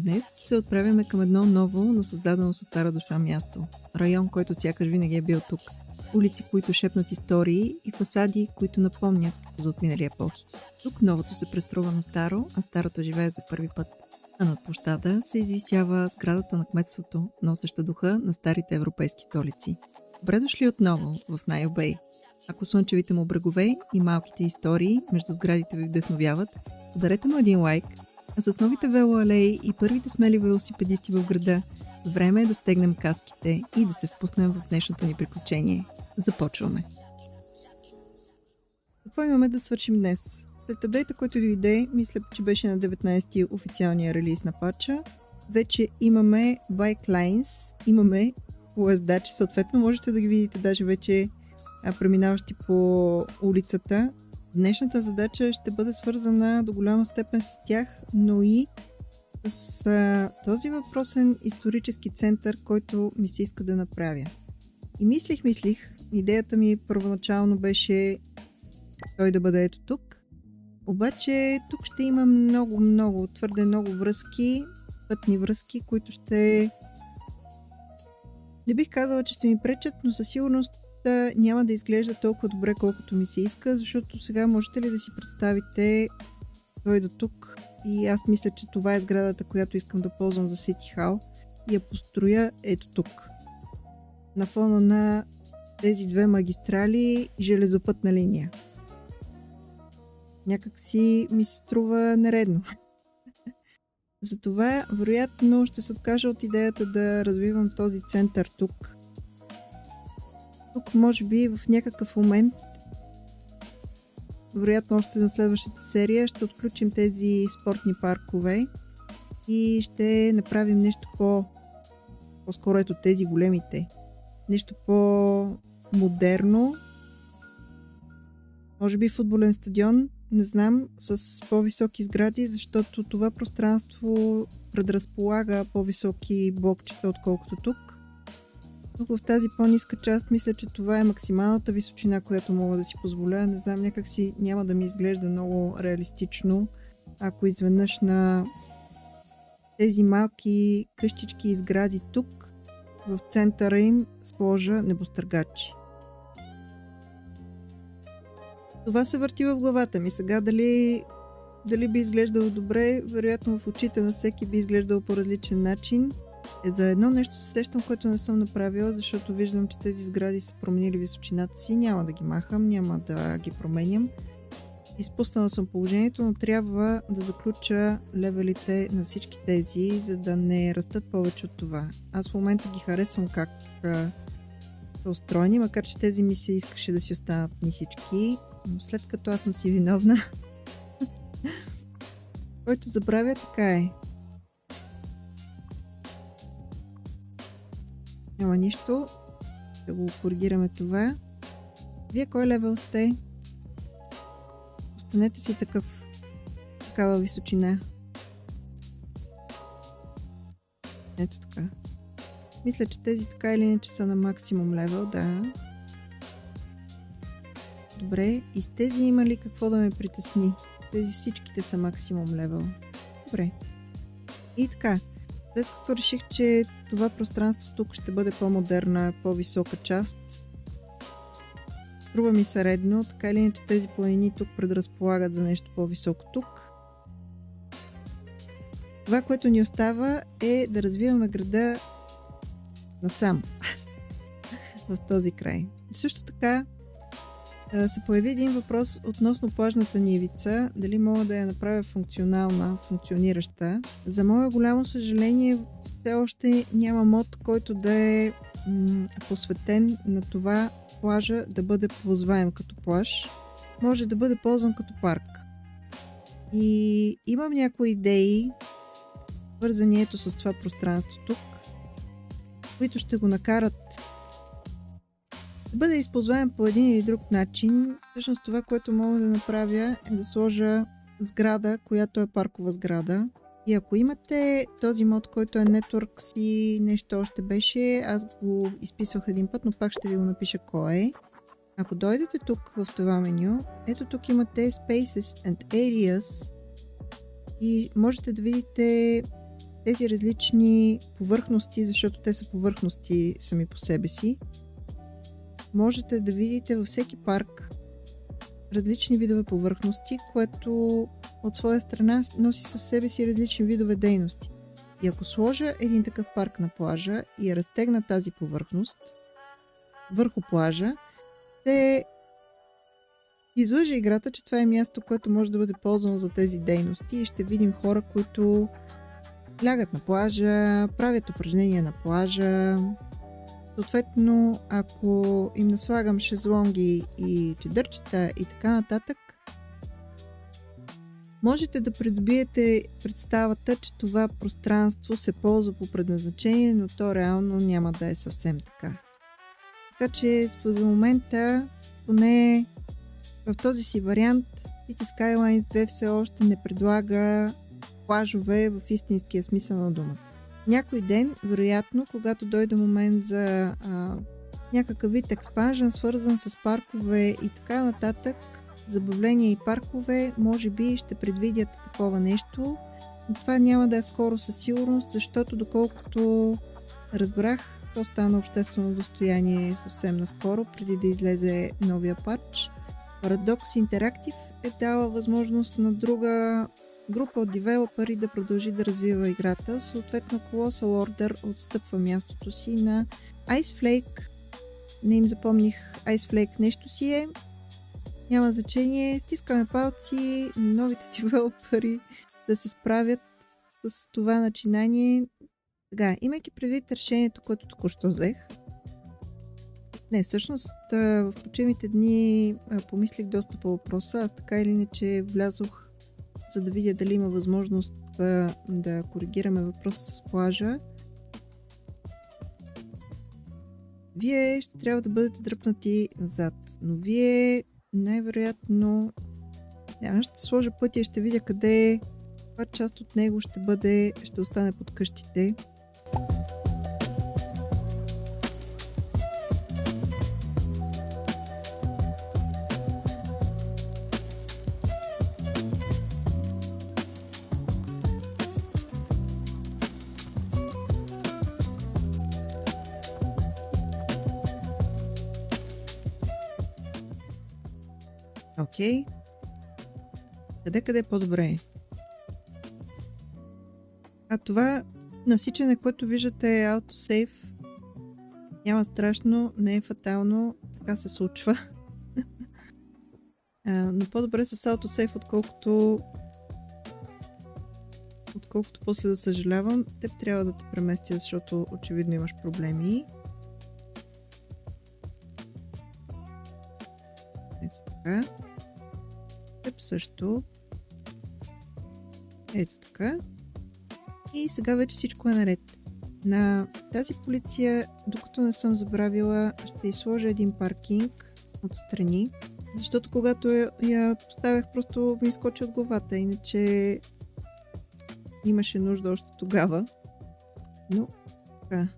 Днес се отправяме към едно ново, но създадено със стара душа място. Район, който сякаш винаги е бил тук. Улици, които шепнат истории и фасади, които напомнят за отминали епохи. Тук новото се преструва на старо, а старото живее за първи път. А над площада се извисява сградата на кметството, носеща духа на старите европейски столици. Добре дошли отново в Найобей. Ако слънчевите му брегове и малките истории между сградите ви вдъхновяват, ударете му един лайк, а с новите велоалеи и първите смели велосипедисти в града, време е да стегнем каските и да се впуснем в днешното ни приключение. Започваме! Какво имаме да свършим днес? След апдейта, който дойде, мисля, че беше на 19-ти официалния релиз на патча, вече имаме Bike Lines, имаме поездачи, съответно можете да ги видите даже вече преминаващи по улицата. Днешната задача ще бъде свързана до голяма степен с тях, но и с този въпросен исторически център, който ми се иска да направя. И мислих, идеята ми първоначално беше той да бъде ето тук, обаче тук ще има твърде много връзки, пътни връзки, които ще... Не бих казала, че ще ми пречат, но със сигурност няма да изглежда толкова добре, колкото ми се иска, защото сега можете ли да си представите той до тук и аз мисля, че това е сградата, която искам да ползвам за City Hall и я построя ето тук. На фона на тези две магистрали и железопътна линия. Някак си ми се струва нередно. Затова, вероятно, ще се откажа от идеята да развивам този център тук. Тук, може би, в някакъв момент, вероятно още на следващата серия, ще отключим тези спортни паркове и ще направим нещо по-скоро ето тези големите. Нещо по-модерно. Може би футболен стадион, не знам, с по-високи сгради, защото това пространство предразполага по-високи блокчета, отколкото тук. Тук в тази по-ниска част мисля, че това е максималната височина, която мога да си позволя. Не знам, някак си няма да ми изглежда много реалистично, ако изведнъж на тези малки къщички и сгради тук, в центъра им сложа небостъргачи. Това се върти в главата ми. Сега дали би изглеждало добре, вероятно в очите на всеки би изглеждало по различен начин. За едно нещо се сещам, което не съм направила, защото виждам, че тези сгради са променили височината си. Няма да ги махам, няма да ги променям. Изпуснала съм положението, но трябва да заключа левелите на всички тези, за да не растат повече от това. Аз в момента ги харесвам как са устроени, макар че тези ми се искаше да си останат нисички, но след като аз съм си виновна, който забравя, така е. Няма нищо. Да го коригираме това. Вие кой левел сте? Останете си такава височина. Ето така. Мисля, че тези така или иначе са на максимум левел, да. Добре. И с тези има ли какво да ме притесни? Тези всичките са максимум левел. Добре. И така. След като реших, че това пространство тук ще бъде по-модерна, по-висока част, струва ми се редно, така или иначе тези планини тук предразполагат за нещо по-високо тук. Това, което ни остава е да развиваме града насам в този край. Също така се появи един въпрос относно плажната ни ивица, дали мога да я направя функционираща. За мое голямо съжаление, все още няма мод, който да е посветен на това плажа да бъде ползваем като плаж. Може да бъде ползван като парк. И имам някои идеи, свързани ето с това пространство тук, които ще го накарат да бъде използваем по един или друг начин. Всъщност това, което мога да направя, е да сложа сграда, която е паркова сграда. И ако имате този мод, който е Networks и нещо още беше, аз го изписвах един път, но пак ще ви го напиша кой е. Ако дойдете тук в това меню, ето тук имате Spaces and Areas и можете да видите тези различни повърхности, защото те са повърхности сами по себе си, можете да видите във всеки парк различни видове повърхности, което от своя страна носи със себе си различни видове дейности. И ако сложа един такъв парк на плажа и я разтегна тази повърхност върху плажа, ще излъжа играта, че това е място, което може да бъде ползвано за тези дейности и ще видим хора, които лягат на плажа, правят упражнения на плажа. Съответно, ако им наслагам шезлонги и чедърчета и така нататък, можете да придобиете представата, че това пространство се ползва по предназначение, но то реално няма да е съвсем така. Така че за момента, поне в този си вариант, City Skylines 2 все още не предлага плажове в истинския смисъл на думата. Някой ден, вероятно, когато дойде момент за някакъв вид експанжен, свързан с паркове и така нататък, забавления и паркове, може би ще предвидят такова нещо, но това няма да е скоро със сигурност, защото доколкото разбрах, то стана обществено достояние съвсем наскоро, преди да излезе новия патч. Paradox Interactive е дала възможност на друга група от девелопери да продължи да развива играта. Съответно, Colossal Order отстъпва мястото си на Ice Flake. Не им запомних Ice Flake, нещо си е. Няма значение. Стискаме палци новите девелопери да се справят с това начинание. Сега, имайки предвид решението, което току-що взех. Не, всъщност в почивните дни помислих доста по въпроса. Аз така или иначе влязох, за да видя дали има възможност да коригираме въпроса с плажа. Вие ще трябва да бъдете дръпнати назад, но вие най-вероятно ще сложа пътя и ще видя къде каква част от него ще остане под къщите. Окей. Къде е по-добре? Това насичане, което виждате е autosave. Няма страшно, не е фатално. Така се случва. Но по-добре с autosave, отколкото после да съжалявам. Теб трябва да те преместя, защото очевидно имаш проблеми. Ето така. Теб също. Ето така. И сега вече всичко е наред. На тази полиция, докато не съм забравила, ще изложа един паркинг отстрани, защото когато я поставях, просто ми изкочи от главата, иначе имаше нужда още тогава. Но така.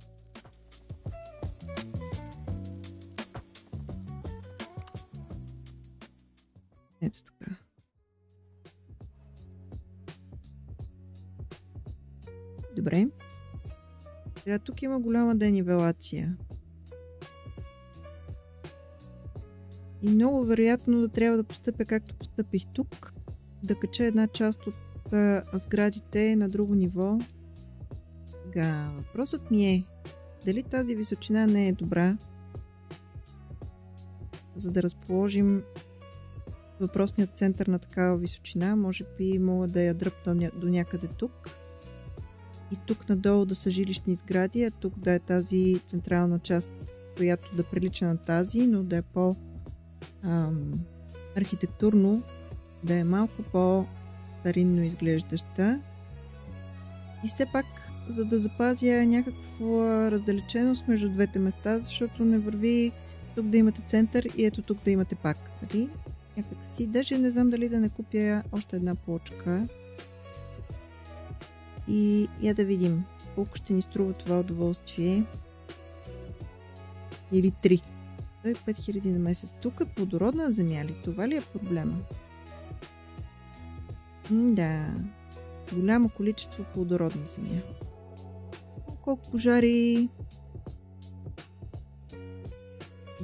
Ето така. Добре. Сега тук има голяма денивелация. И много вероятно да трябва да постъпя както постъпих тук. Да кача една част от сградите на друго ниво. Сега, въпросът ми е дали тази височина не е добра, за да разположим въпросният център на такава височина. Може би мога да я дръпна до някъде тук. И тук надолу да са жилищни сгради, а тук да е тази централна част, която да прилича на тази, но да е по-архитектурно, да е малко по-старинно изглеждаща. И все пак, за да запазя някаква раздалеченост между двете места, защото не върви тук да имате център и ето тук да имате пак. Нали? Някак си. Даже не знам дали да не купя още една плочка. И я да видим колко ще ни струва това удоволствие. Или 3. 5000 на месец. Тук е плодородна земя ли? Това ли е проблема? Да. голямо количество плодородна земя. Колко пожари...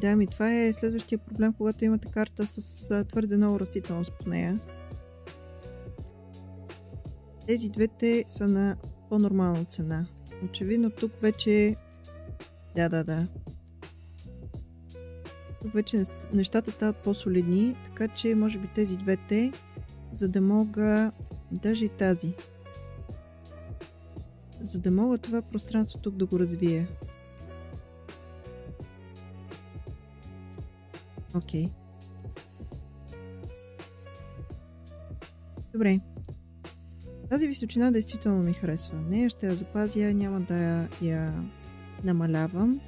Да, това е следващия проблем, когато имате карта с твърде много растителност по нея. Тези двете са на по-нормална цена. Очевидно тук вече... Да. Тук вече нещата стават по-солидни, така че може би тези двете, за да мога... Даже и тази. За да мога това пространство тук да го развия. Окей. Добре. Тази височина действително ми харесва. Нея ще я запазя, няма да я намалявам.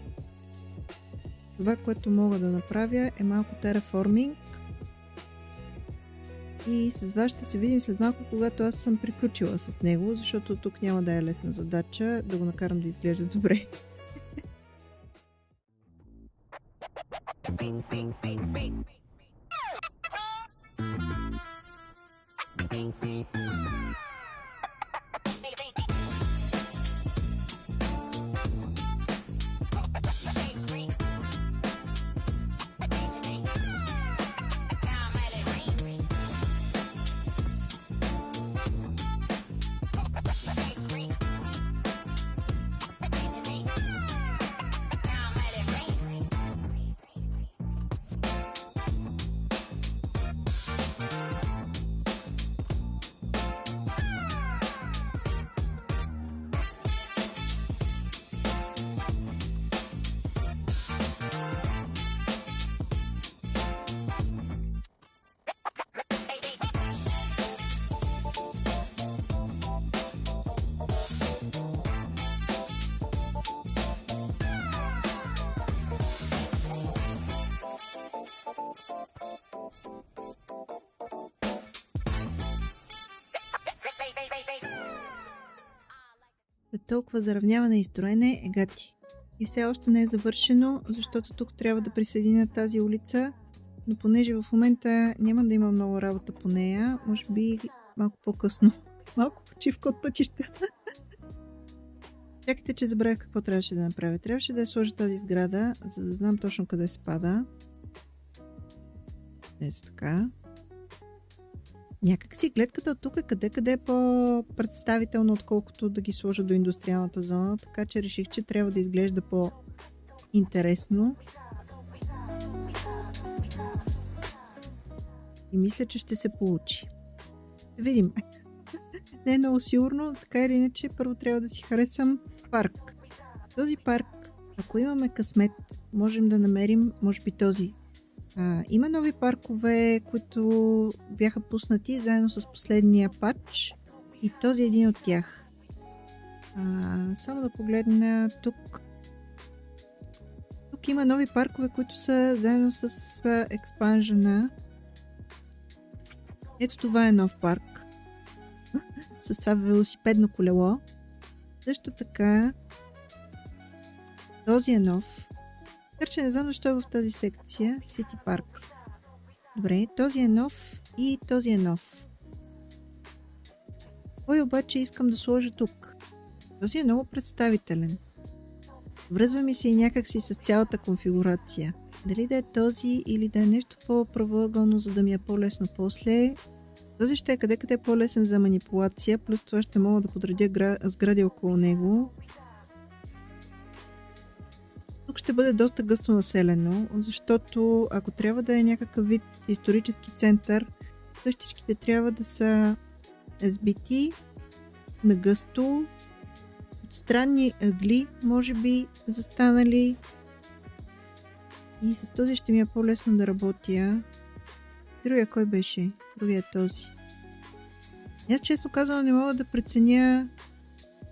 Това, което мога да направя е малко тераформинг. И с вас ще се видим след малко, когато аз съм приключила с него, защото тук няма да е лесна задача да го накарам да изглежда добре. Толкова заравняване и строене е гати. И все още не е завършено, защото тук трябва да присъединя тази улица, но понеже в момента няма да има много работа по нея, може би малко по-късно. Малко почивка от пътища. Чакайте, че забравях какво трябваше да направя. Трябваше да я сложа тази сграда, за да знам точно къде спада. Ето така. Някак си гледката от тук къде е по-представително, отколкото да ги сложа до индустриалната зона, така че реших, че трябва да изглежда по-интересно. И мисля, че ще се получи. Да видим. Не е много сигурно, така или иначе първо трябва да си харесам парк. Този парк, ако имаме късмет, можем да намерим, може би този. Има нови паркове, които бяха пуснати заедно с последния патч и този е един от тях. Само да погледна тук. Тук има нови паркове, които са заедно с експанжена. Ето това е нов парк. С това велосипедно колело. Също така този е нов. Така че не знам защо е в тази секция City Parks. Добре, този е нов и този е нов. Кой обаче искам да сложа тук? Този е много представителен. Връзва ми се и някакси с цялата конфигурация. Дали да е този или да е нещо по-правоъгълно, за да ми е по-лесно после. Този ще е къде е по-лесен за манипулация, плюс това ще мога да подредя сгради около него. Тук ще бъде доста гъсто населено, защото ако трябва да е някакъв вид исторически център, къщичките трябва да са сбити на гъсто, от странни ъгли, може би застанали. И с този ще ми е по-лесно да работя. Другия кой беше? Другия е този. Аз често казвам не мога да преценя,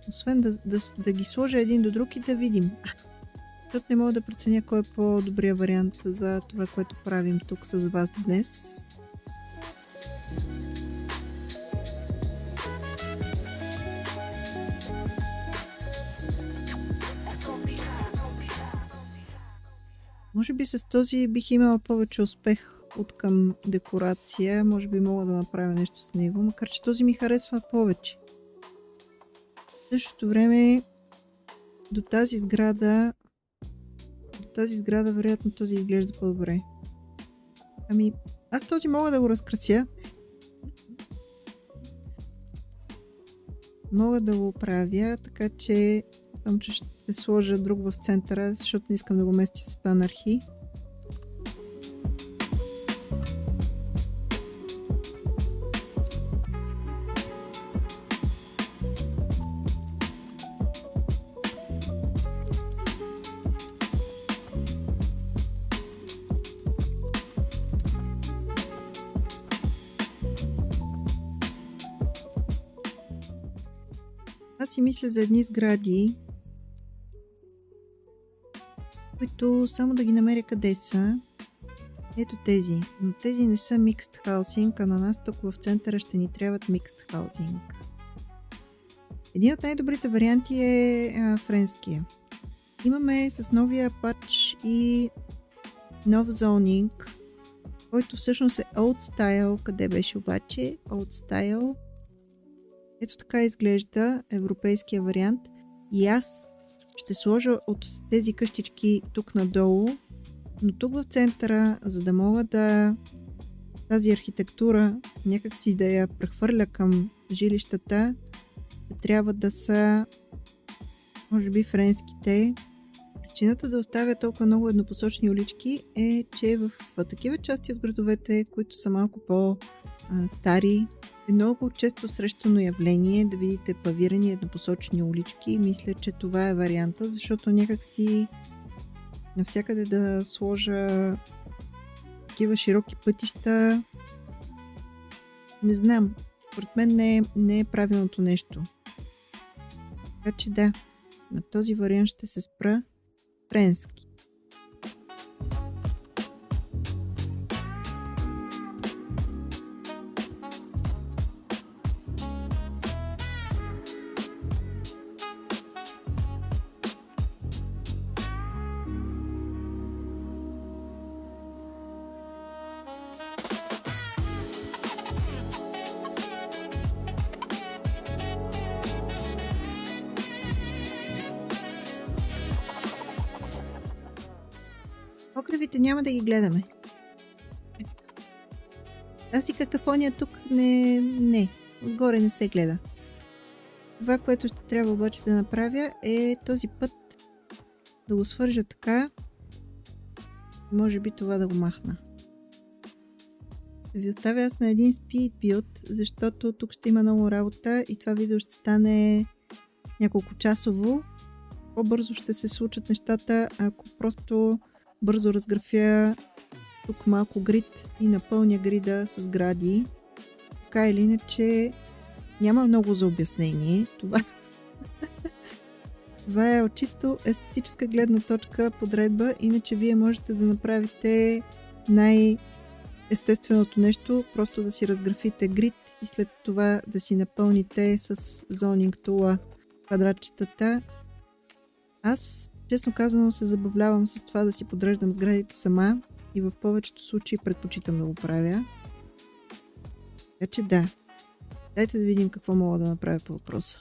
освен да ги сложа един до друг и да видим. Защото не мога да преценя кой е по-добрия вариант за това, което правим тук с вас днес. Може би с този бих имала повече успех от към декорация. Може би мога да направя нещо с него, макар че този ми харесва повече. В същото време до тази сграда вероятно този изглежда по-добре. Ами, аз този мога да го разкрася. Мога да го оправя, така че само че ще сложа друг в центъра, защото не искам да го местя с анархи. Аз си мисля за едни сгради, които само да ги намеря къде са. Ето тези. Но тези не са Mixed Housing, а на нас тук в центъра ще ни трябват Mixed Housing. Един от най-добрите варианти е френския. Имаме с новия патч и нов зонинг, който всъщност е Old Style. Къде беше обаче? Old Style. Ето така изглежда европейския вариант. И аз ще сложа от тези къщички тук надолу, но тук в центъра, за да мога да тази архитектура някакси да я прехвърля към жилищата, трябва да са може би френските. Причината да оставя толкова много еднопосочни улички е, че в такива части от градовете, които са малко по-стари, е много често срещано явление да видите павирани еднопосочни улички. Мисля, че това е варианта, защото някакси навсякъде да сложа такива широки пътища, не знам, според мен не е правилното нещо. Така че да, на този вариант ще се спра френски. Покривите няма да ги гледаме. Тази какафония тук не. Отгоре не се гледа. Това, което ще трябва обаче да направя е този път да го свържа така. Може би това да го махна. Да ви оставя аз на един speed build, защото тук ще има много работа и това видео ще стане няколко часово. По-бързо ще се случат нещата, ако просто бързо разграфя тук малко грид и напълня грида с гради. Така или иначе няма много за обяснение. Това е от чисто естетическа гледна точка подредба, иначе вие можете да направите най-естественото нещо, просто да си разграфите грид и след това да си напълните с Zoning Tool квадратчетата. Аз, честно казано, се забавлявам с това да си подреждам сградите сама и в повечето случаи предпочитам да го правя. Така че да, дайте да видим какво мога да направя по въпроса.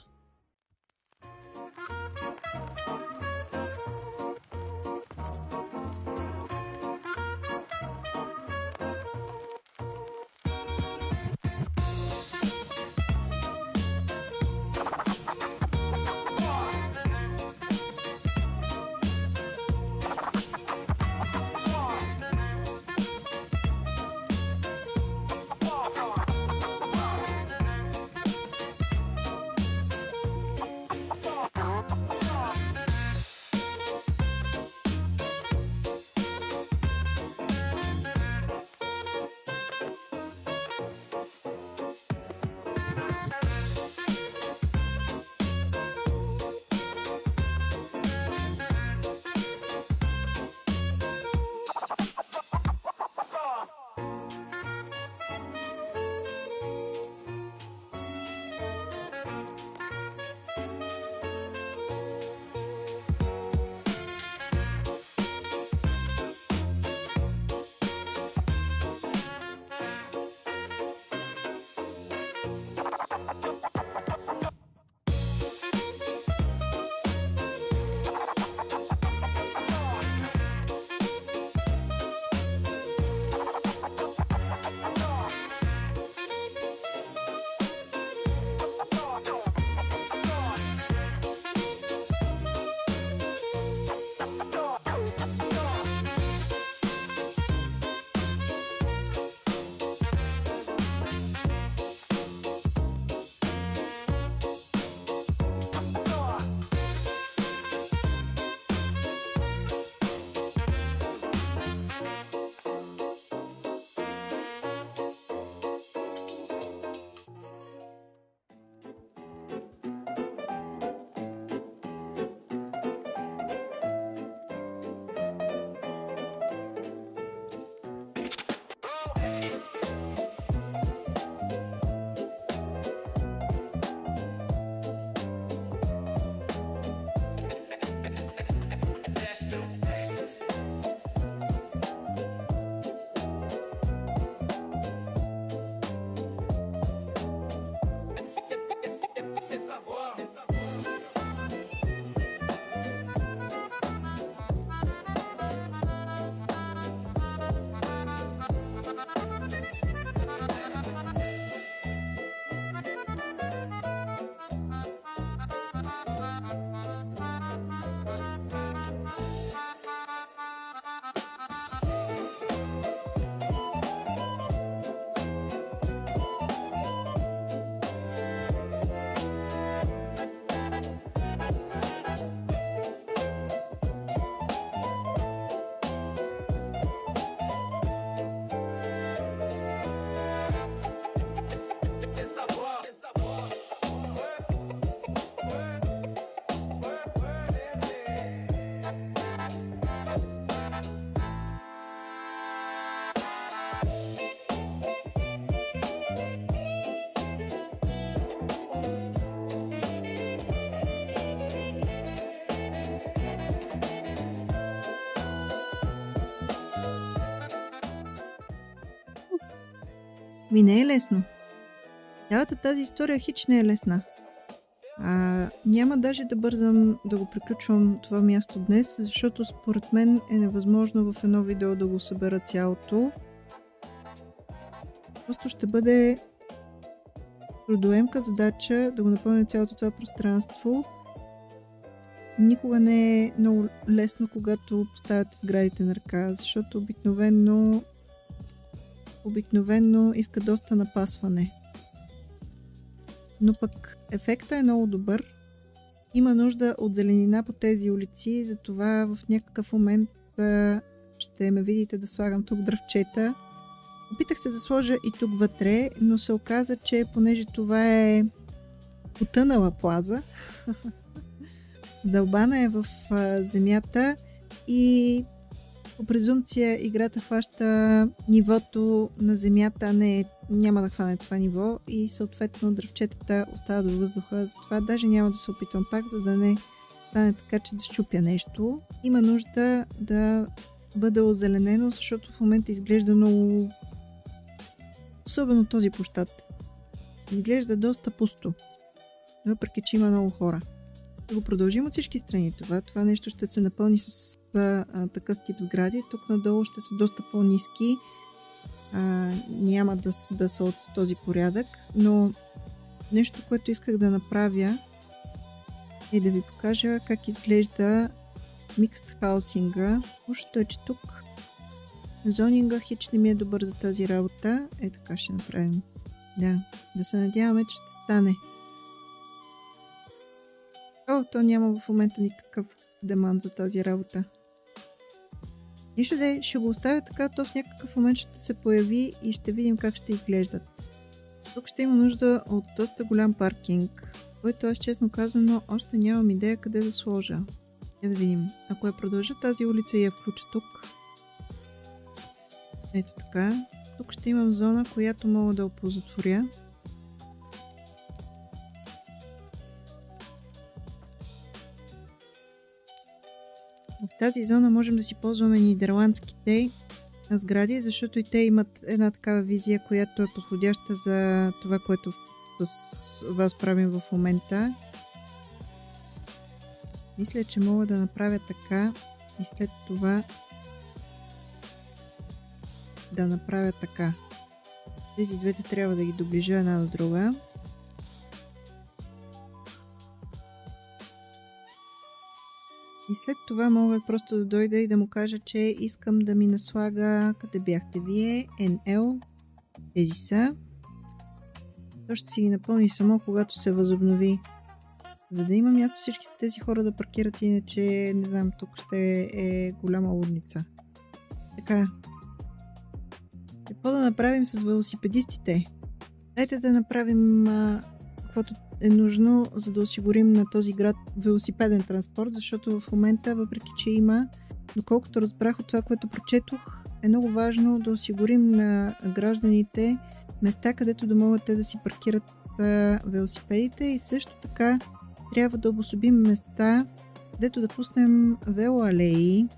Ми не е лесно. Цялата тази история хич не е лесна. Няма даже да бързам да го приключвам това място днес, защото според мен е невъзможно в едно видео да го събера цялото. Просто ще бъде трудоемка задача да го напълня цялото това пространство. Никога не е много лесно, когато поставяте сградите на ръка, защото обикновено иска доста напасване. Но пък ефектът е много добър. Има нужда от зеленина по тези улици, затова в някакъв момент ще ме видите да слагам тук дръвчета. Опитах се да сложа и тук вътре, но се оказа, че понеже това е потънала плаза, дълбана е в земята и по презумпция играта хваща нивото на земята, а няма да хване това ниво и съответно дръвчетата остават във въздуха. Затова даже няма да се опитвам пак, за да не стане така, че да щупя нещо. Има нужда да бъде озеленено, защото в момента изглежда много... Особено този площад. Изглежда доста пусто. Въпреки, че има много хора. Да го продължим от всички страни това нещо ще се напълни с такъв тип сгради. Тук надолу ще са доста по-ниски. Няма да са от този порядък, но нещо, което исках да направя е да ви покажа как изглежда микст хаусинга. Лошото е, че тук зонинга хич не ми е добър за тази работа. Така ще направим. Да се надяваме, че ще стане. То няма в момента никакъв демант за тази работа. Нищо да е, ще го оставя така, то в някакъв момент ще се появи и ще видим как ще изглеждат. Тук ще има нужда от доста голям паркинг, който аз честно казано още нямам идея къде да сложа. Да видим. Ако я продължа тази улица и я включа тук. Ето така. Тук ще имам зона, която мога да оползотворя. В тази зона можем да си ползваме нидерландските сгради, защото и те имат една такава визия, която е подходяща за това, което с вас правим в момента. Мисля, че мога да направя така и след това да направя така. Тези двете трябва да ги доближа една до друга. И след това мога просто да дойда и да му кажа, че искам да ми наслага, къде бяхте вие, NL, тези са. То ще си ги напълни само, когато се възобнови. За да има място всички тези хора да паркират, иначе, не знам, тук ще е голяма лудница. Така. Какво да направим с велосипедистите? Дайте да направим каквото е нужно, за да осигурим на този град велосипеден транспорт, защото в момента, въпреки че има, доколкото разбрах от това, което прочетох, е много важно да осигурим на гражданите места, където да могат те да си паркират велосипедите, и също така трябва да обособим места, където да пуснем велоалеи.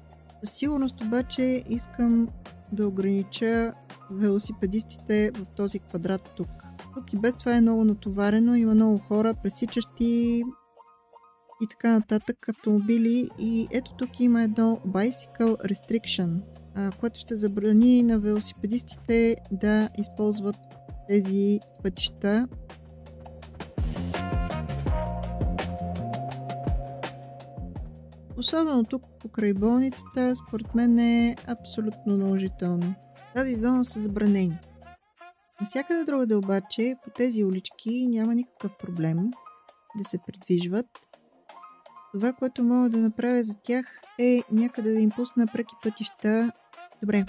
Със сигурност обаче искам да огранича велосипедистите в този квадрат тук. Тук и без това е много натоварено, има много хора, пресичащи и така нататък автомобили, и ето тук има едно Bicycle Restriction, което ще забрани на велосипедистите да използват тези пътища. Особено тук покрай болницата, според мен е абсолютно наложително. Тази зона са забранени. Навсякъде другаде обаче по тези улички няма никакъв проблем да се придвижват. Това, което мога да направя за тях, е някъде да им пусна преки пътища. Добре,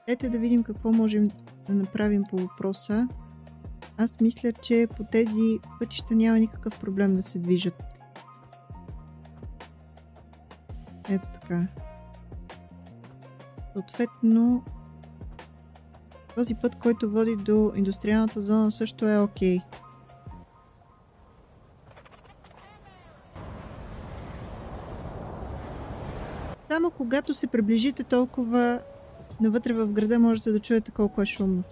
дайте да видим какво можем да направим по въпроса. Аз мисля, че по тези пътища няма никакъв проблем да се движат. Ето така. Съответно, този път, който води до индустриалната зона, също е окей. Само когато се приближите толкова навътре в града, можете да чуете колко е шумно.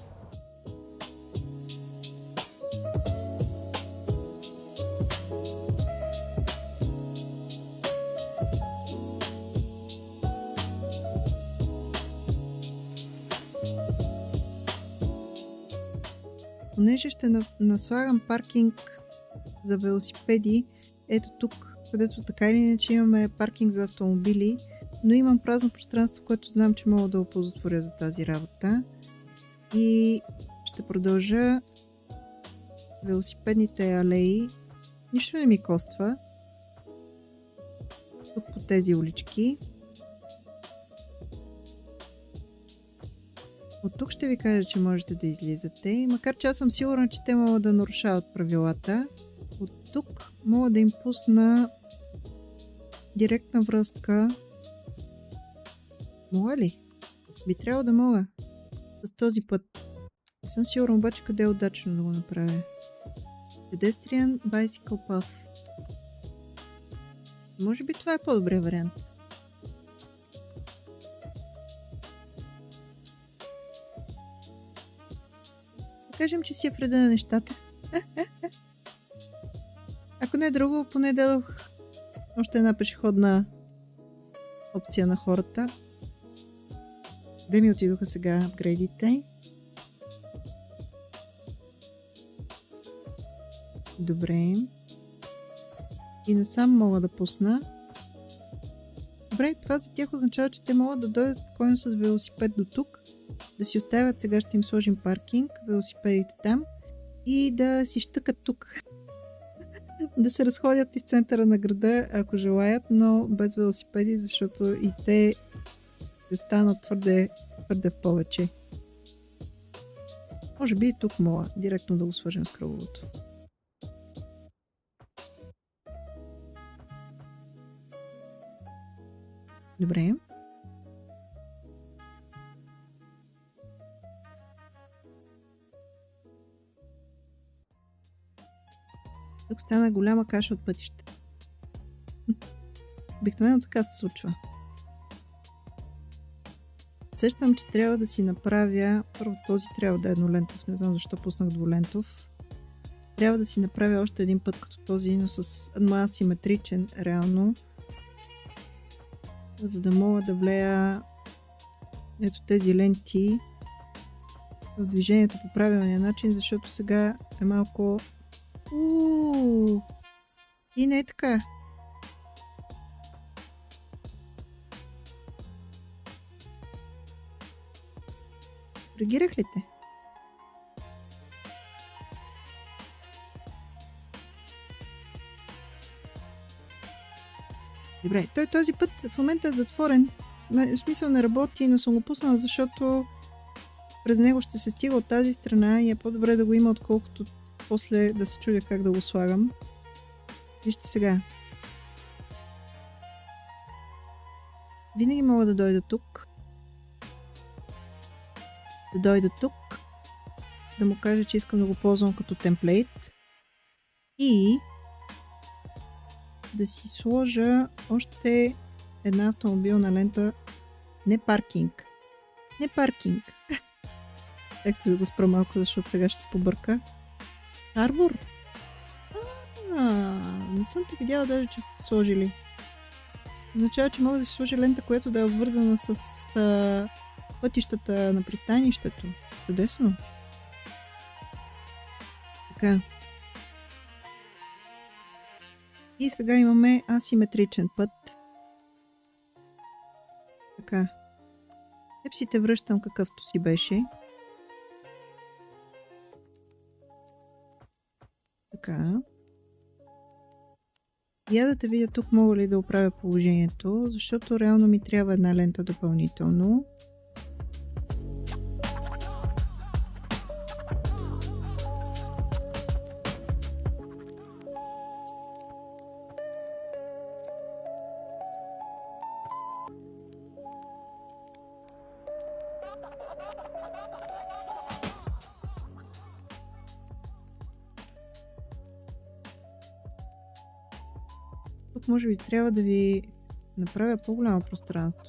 Понеже ще наслагам паркинг за велосипеди, ето тук, където така или иначе имаме паркинг за автомобили, но имам празно пространство, което знам, че мога да оползотворя за тази работа. И ще продължа велосипедните алеи. Нищо не ми коства. Тук по тези улички. От тук ще ви кажа, че можете да излизате, макар че аз съм сигурна, че те могат да нарушават правилата. От тук мога да им пусна директна връзка. Мога ли? Би трябвало да мога. С този път. Не съм сигурна обаче къде е удачно да го направя. Pedestrian Bicycle Path. Може би това е по-добрия вариант. Да кажем, че си е вреда на нещата. Ако не е друго, поне дадох още една пешеходна опция на хората. Де ми отидоха сега апгрейдите? Добре. И насам мога да пусна. Добре, това за тях означава, че те могат да дойдат спокойно с велосипед до тук, да си оставят, сега ще им сложим паркинг, велосипедите там и да си щъкат тук. Да се разходят из центъра на града, ако желаят, но без велосипеди, защото и те ще станат твърде в повече. Може би и тук мога директно да го свържем с кръговото. Добре. Тук стана голяма каша от пътища. Обикновено така се случва. Усещам, че трябва да си направя... Първо този трябва да е еднолентов. Не знам защо пуснах двулентов. Трябва да си направя още един път като този, но с асиметричен реално. За да мога да влея ето тези ленти в движението по правилния начин, защото сега е малко... И не е така. Реагирах ли те? Добре, този път в момента е затворен. В смисъл не работи, но съм го пуснала, защото през него ще се стига от тази страна и е по-добре да го има, отколкото после да се чудя как да го слагам. Вижте сега. Винаги мога да дойда тук. да дойда тук, да му кажа, че искам да го ползвам като темплейт и да си сложа още една автомобилна лента. Не паркинг. Не паркинг. Чакайте да го спра малко, защото сега ще се побърка. Арбор. Не съм те видяла даже, че сте сложили. Означава, че мога да си сложа лента, която да е обвързана с пътищата на пристанището. Чудесно. Така. И сега имаме асиметричен път. Така. Теб си те връщам какъвто си беше. Така. Я да те видя тук мога ли да оправя положението, защото реално ми трябва една лента допълнително. Тук може би трябва да ви направя по-голямо пространство.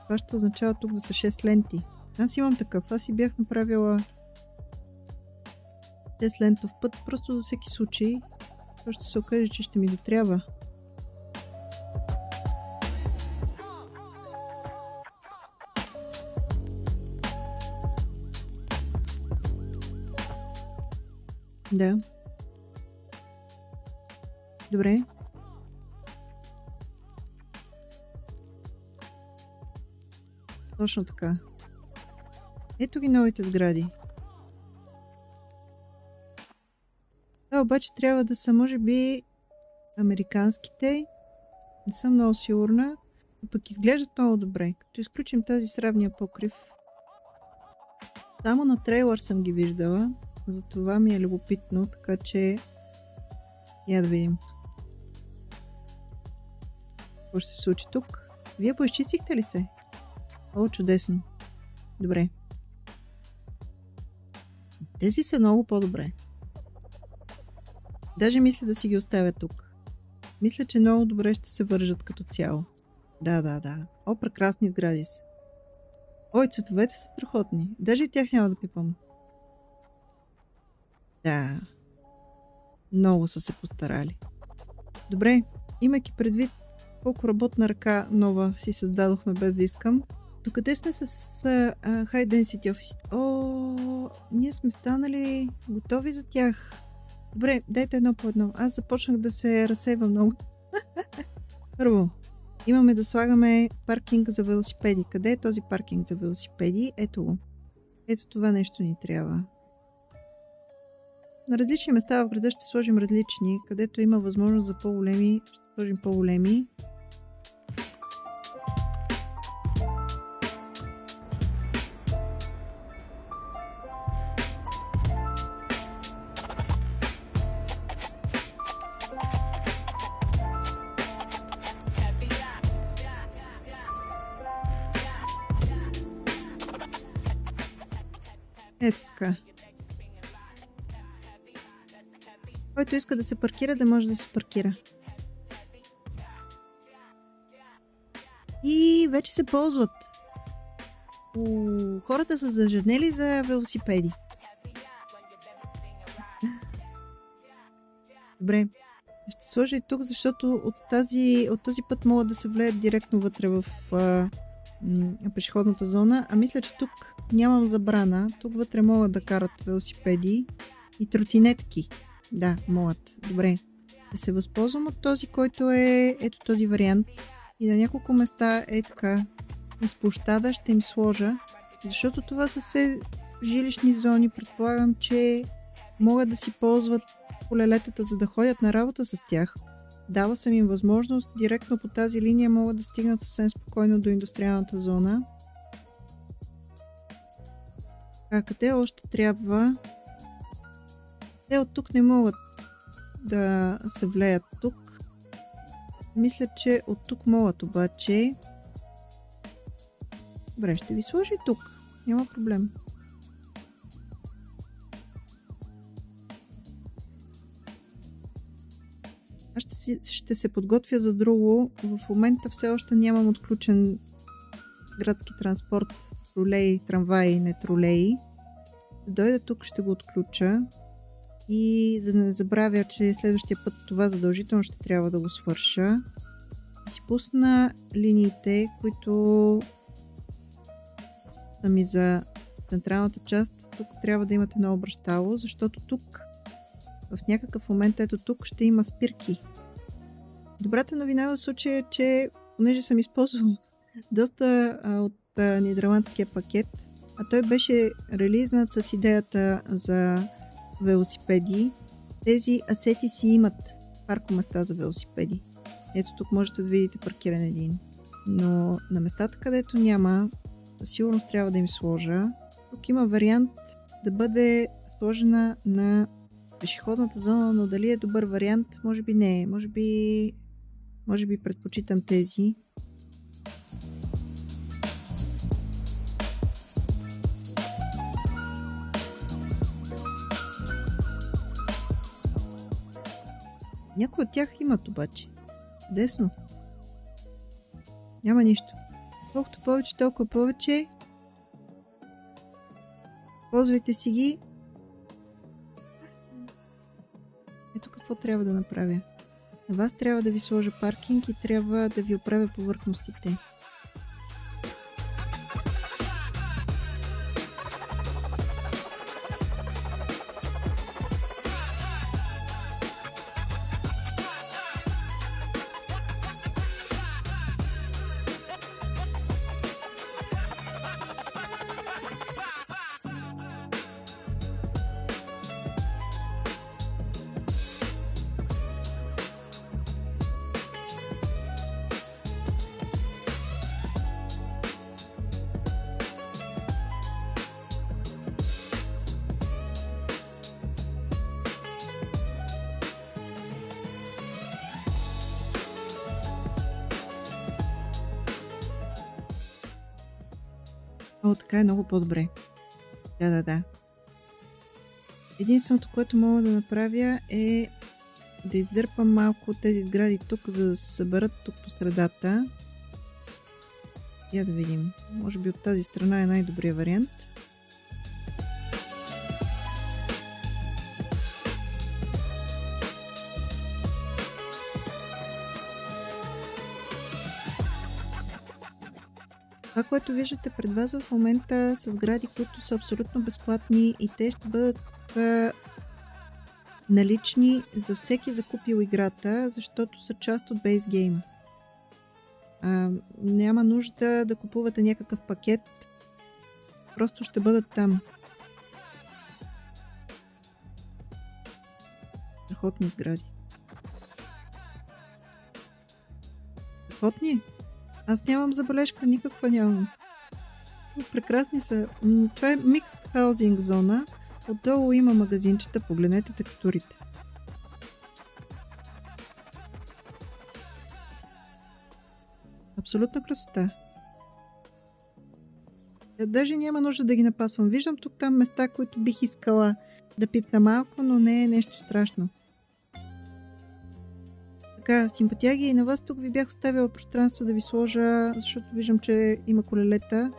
Това ще означава тук да са 6 ленти. Аз имам такъв. Аз си бях направила 6 лентов път, просто за всеки случай. Това ще се окаже, че ще ми дотрябва. Да. Добре. Точно така. Ето ги новите сгради. Това обаче трябва да са, може би, американските. Не съм много сигурна. Пък изглеждат много добре. Като изключим тази с равния покрив. Само на трейлър съм ги виждала. Затова ми е любопитно, така че я да видим. Какво ще се случи тук? Вие поизчистихте ли се? О, чудесно. Добре. Тези са много по-добре. Даже мисля да си ги оставя тук. Мисля, че много добре ще се вържат като цяло. Да. О, прекрасни сгради са. Ой, цветовете са страхотни. Даже и тях няма да пипам. Да. Много са се постарали. Добре, имайки предвид колко работна ръка нова си създадохме без да искам. Докъде сме с High Density Office? О, ние сме станали готови за тях. Добре, дайте едно по едно. Аз започнах да се разсейвам много. Първо, имаме да слагаме паркинг за велосипеди. Къде е този паркинг за велосипеди? Ето го. Ето това нещо ни трябва. На различни места в града ще сложим различни. Където има възможност за по-големи, ще сложим по-големи. Ето така. Който иска да се паркира, да може да се паркира. И вече се ползват. Хората са зажаднели за велосипеди. Добре. Ще сложа и тук, защото от този път могат да се влеят директно вътре в пешеходната зона. А мисля, че тук нямам забрана. Тук вътре могат да карат велосипеди и тротинетки. Да, могат. Добре. Да се възползвам от този, който е ето този вариант. И на няколко места е така. Из площада ще им сложа. Защото това са все жилищни зони. Предполагам, че могат да си ползват колелетата, за да ходят на работа с тях. Дава съм им възможност. Директно по тази линия могат да стигнат съвсем спокойно до индустриалната зона. А къде още трябва? Те от тук не могат да се влеят тук. Мисля, че от тук могат обаче. Добре, ще ви сложи тук. Няма проблем. Аз ще се подготвя за друго. В момента все още нямам отключен градски транспорт, тролеи, трамваи, не тролеи. Дойда тук, ще го отключа. И за да не забравя, че следващия път това задължително ще трябва да го свърша. Си пусна линиите, които са ми за централната част. Тук трябва да имате едно обръщало, защото тук в някакъв момент, ето тук, ще има спирки. Добрата новина в случая е, че понеже съм използвал доста от нидерландския пакет, а той беше релизнат с идеята за велосипеди. Тези асети си имат паркоместа за велосипеди. Ето тук можете да видите паркиран един. Но на местата, където няма, със сигурност трябва да им сложа. Тук има вариант да бъде сложена на пешеходната зона, но дали е добър вариант, може би не е. Може би предпочитам тези. Някои от тях имат обаче. Десно. Няма нищо. Колкото повече, толкова повече. Ползвайте си ги. Ето какво трябва да направя. На вас трябва да ви сложа паркинг и трябва да ви оправя повърхностите. О, така е много по-добре. Да. Единственото, което мога да направя е да издърпам малко тези сгради тук, за да се съберат тук по средата. Я да видим. Може би от тази страна е най-добрият вариант. Това, което виждате пред вас в момента са сгради, които са абсолютно безплатни и те ще бъдат налични за всеки закупил играта, защото са част от Base Game. Няма нужда да купувате някакъв пакет, просто ще бъдат там. Страхотни сгради. Страхотни? Аз нямам забележка, никаква нямам. Прекрасни са. Това е Mixed Housing зона. Отдолу има магазинчета, погледнете текстурите. Абсолютна красота. Даже няма нужда да ги напасвам. Виждам тук там места, които бих искала да пипна малко, но не е нещо страшно. Така, симпатяги, и на вас тук ви бях оставила пространство да ви сложа, защото виждам, че има колелета,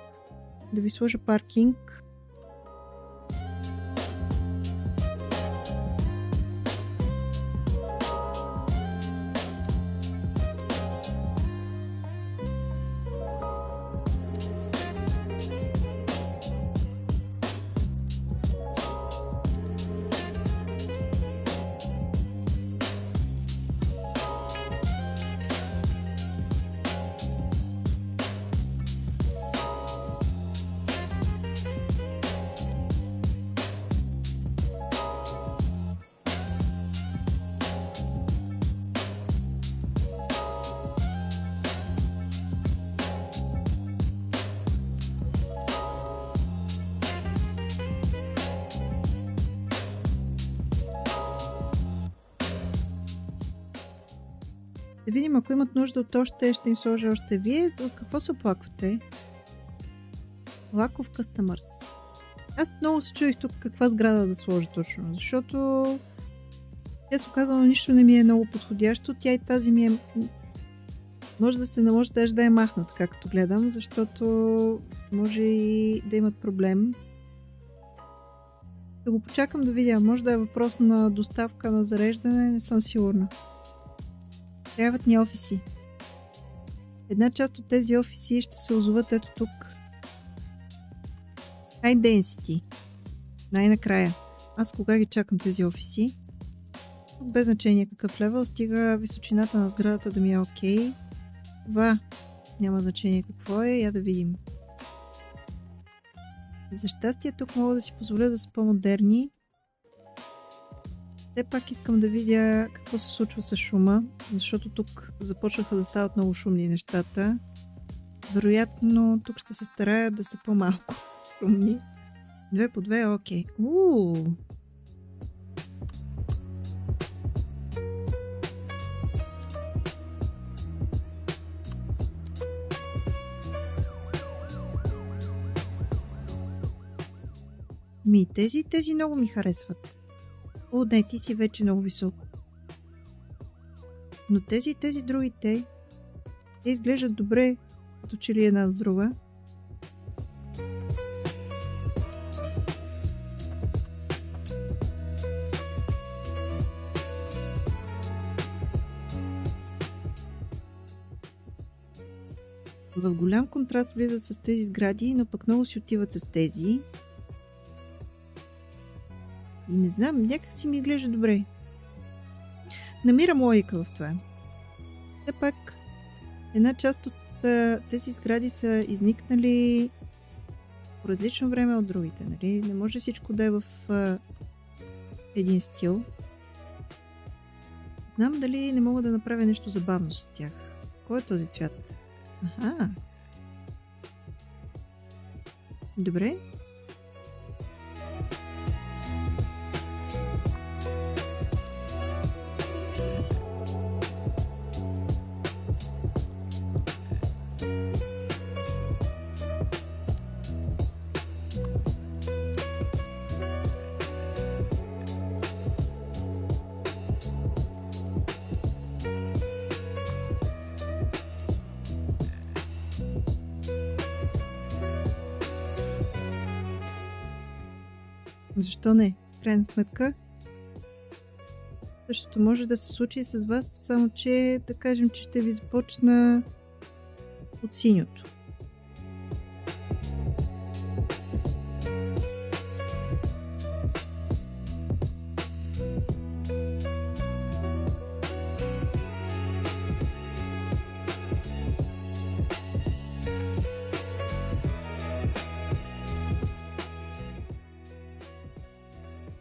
да ви сложа паркинг. Да видим, ако имат нужда от още, ще им сложа още. Вие от какво се оплаквате? Lack of customers. Аз много се чудих тук каква сграда да сложа точно, защото Често казано, нищо не ми е много подходящо. Тя и тази ми е... Може да се наложи даже да я махнат, както гледам, защото може и да имат проблем. Да го почакам да видя. Може да е въпрос на доставка на зареждане, не съм сигурна. Трябват ни офиси. Една част от тези офиси ще се озоват ето тук. High Density. Най-накрая. Аз кога ги чакам тези офиси? Без значение какъв левел, стига височината на сградата да ми е окей. Това няма значение какво е, я да видим. За щастие тук мога да си позволя да са по-модерни. Те пак искам да видя какво се случва с шума, защото тук започнаха да стават много шумни нещата. Вероятно тук ще се старая да са по-малко шумни. 2 по 2 е окей. Тези много ми харесват. Не, ти си вече много високо. Но тези другите, те изглеждат добре, като че ли една до друга. В голям контраст влизат с тези сгради, но пък много си отиват с тези. И не знам, някак си ми изглежда добре. Намирам логика в това. Все пак, една част от тези сгради са изникнали по различно време от другите, нали? Не може всичко да е в един стил. Знам дали не мога да направя нещо забавно с тях. Кой е този цвят? Аха. Добре. Защо не? В крайна сметка. Същото може да се случи и с вас, само че да кажем, че ще ви започна от синьото.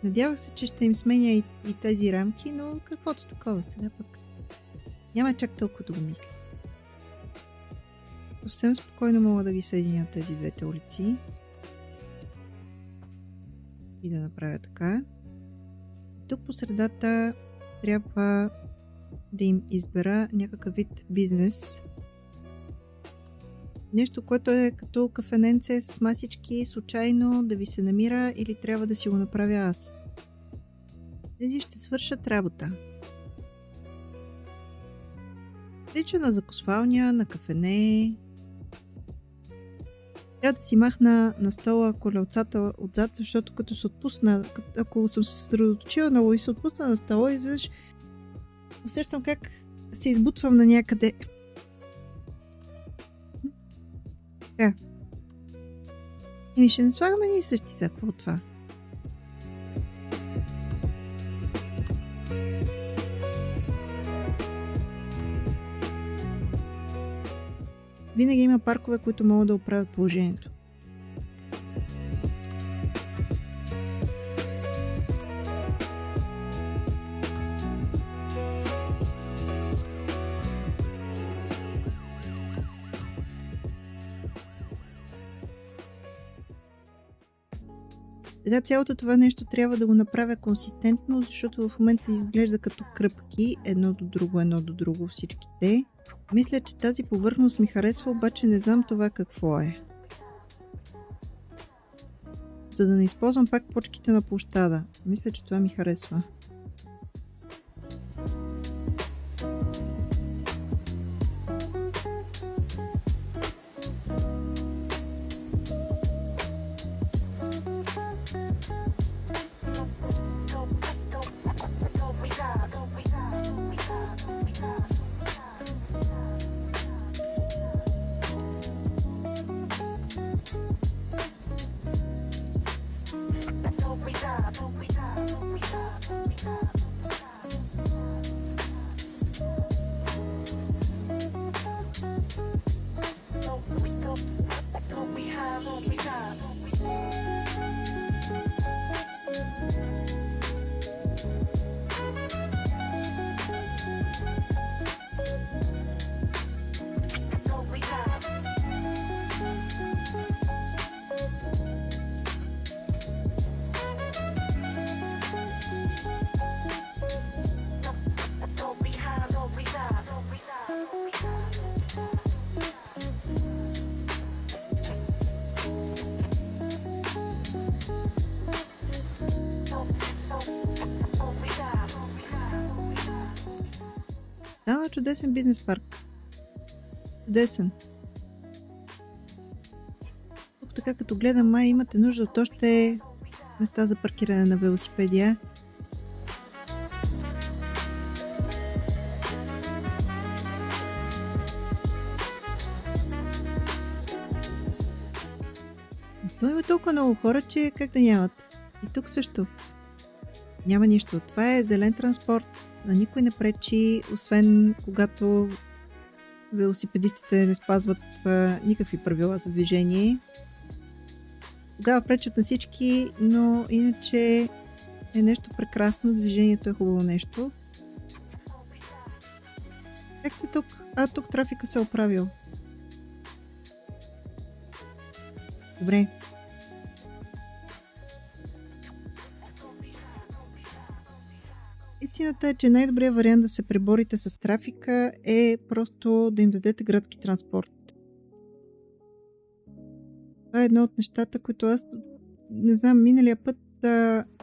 Надявах се, че ще им сменя и тези рамки, но каквото такова сега пък. Няма чак толкова да го мисля. Съвсем спокойно мога да ги съединя тези двете улици. И да направя така. Тук по средата трябва да им избера някакъв вид бизнес. Нещо, което е като кафененце с масички, случайно да ви се намира или трябва да си го направя аз. Тези ще свършат работа. Прилича на закусвалня, на кафене. Трябва да си махна на стола колелцата отзад, защото като се отпусна, ако съм се съсредоточила много и се отпусна на стола, изведнъж усещам как се избутвам на някъде. Така. Ще не слагаме ние същи сега. Какво от това? Винаги има паркове, които могат да оправят положението. Сега цялото това нещо трябва да го направя консистентно, защото в момента изглежда като кръпки, едно до друго всичките. Мисля, че тази повърхност ми харесва, обаче не знам това какво е. За да не използвам пак почките на площада. Мисля, че това ми харесва. Стана чудесен бизнес парк. Чудесен. Тук така като гледам, май имате нужда от още места за паркиране на велосипедия. Но има толкова много хора, че как да нямат. И тук също. Няма нищо. Това е зелен транспорт. На никой не пречи, освен когато велосипедистите не спазват никакви правила за движение. Тогава пречат на всички, но иначе е нещо прекрасно. Движението е хубаво нещо. Как сте тук? Тук трафика се е оправил. Добре. Истината е, че най-добрият вариант да се преборите с трафика е просто да им дадете градски транспорт. Това е едно от нещата, които аз не знам, миналия път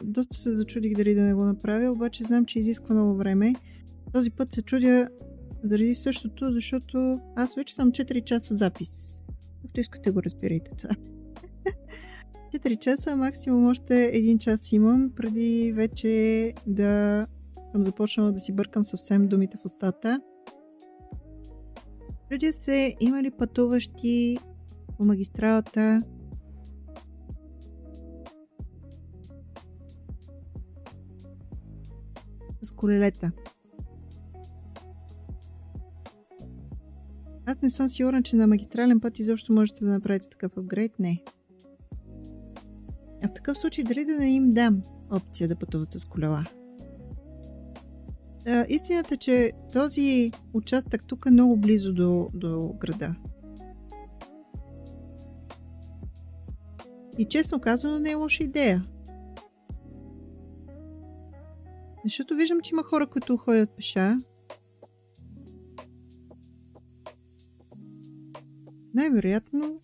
доста се зачудих дали да не го направя, обаче знам, че изисква много време. Този път се чудя заради същото, защото аз вече съм 4 часа запис. Както искате го разбирайте това. 4 часа, максимум още 1 час имам, преди вече да съм започнала да си бъркам съвсем думите в устата. Чудя се, има ли пътуващи по магистралата. С колелета. Аз не съм сигурна, че на магистрален път изобщо можете да направите такъв апгрейд. Не. А в такъв случай дали да не им дам опция да пътуват с колела? Истината е, че този участък тук е много близо до града. И честно казано не е лоша идея. Защото виждам, че има хора, които ходят пеша. Най-вероятно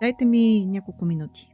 дайте ми няколко минути.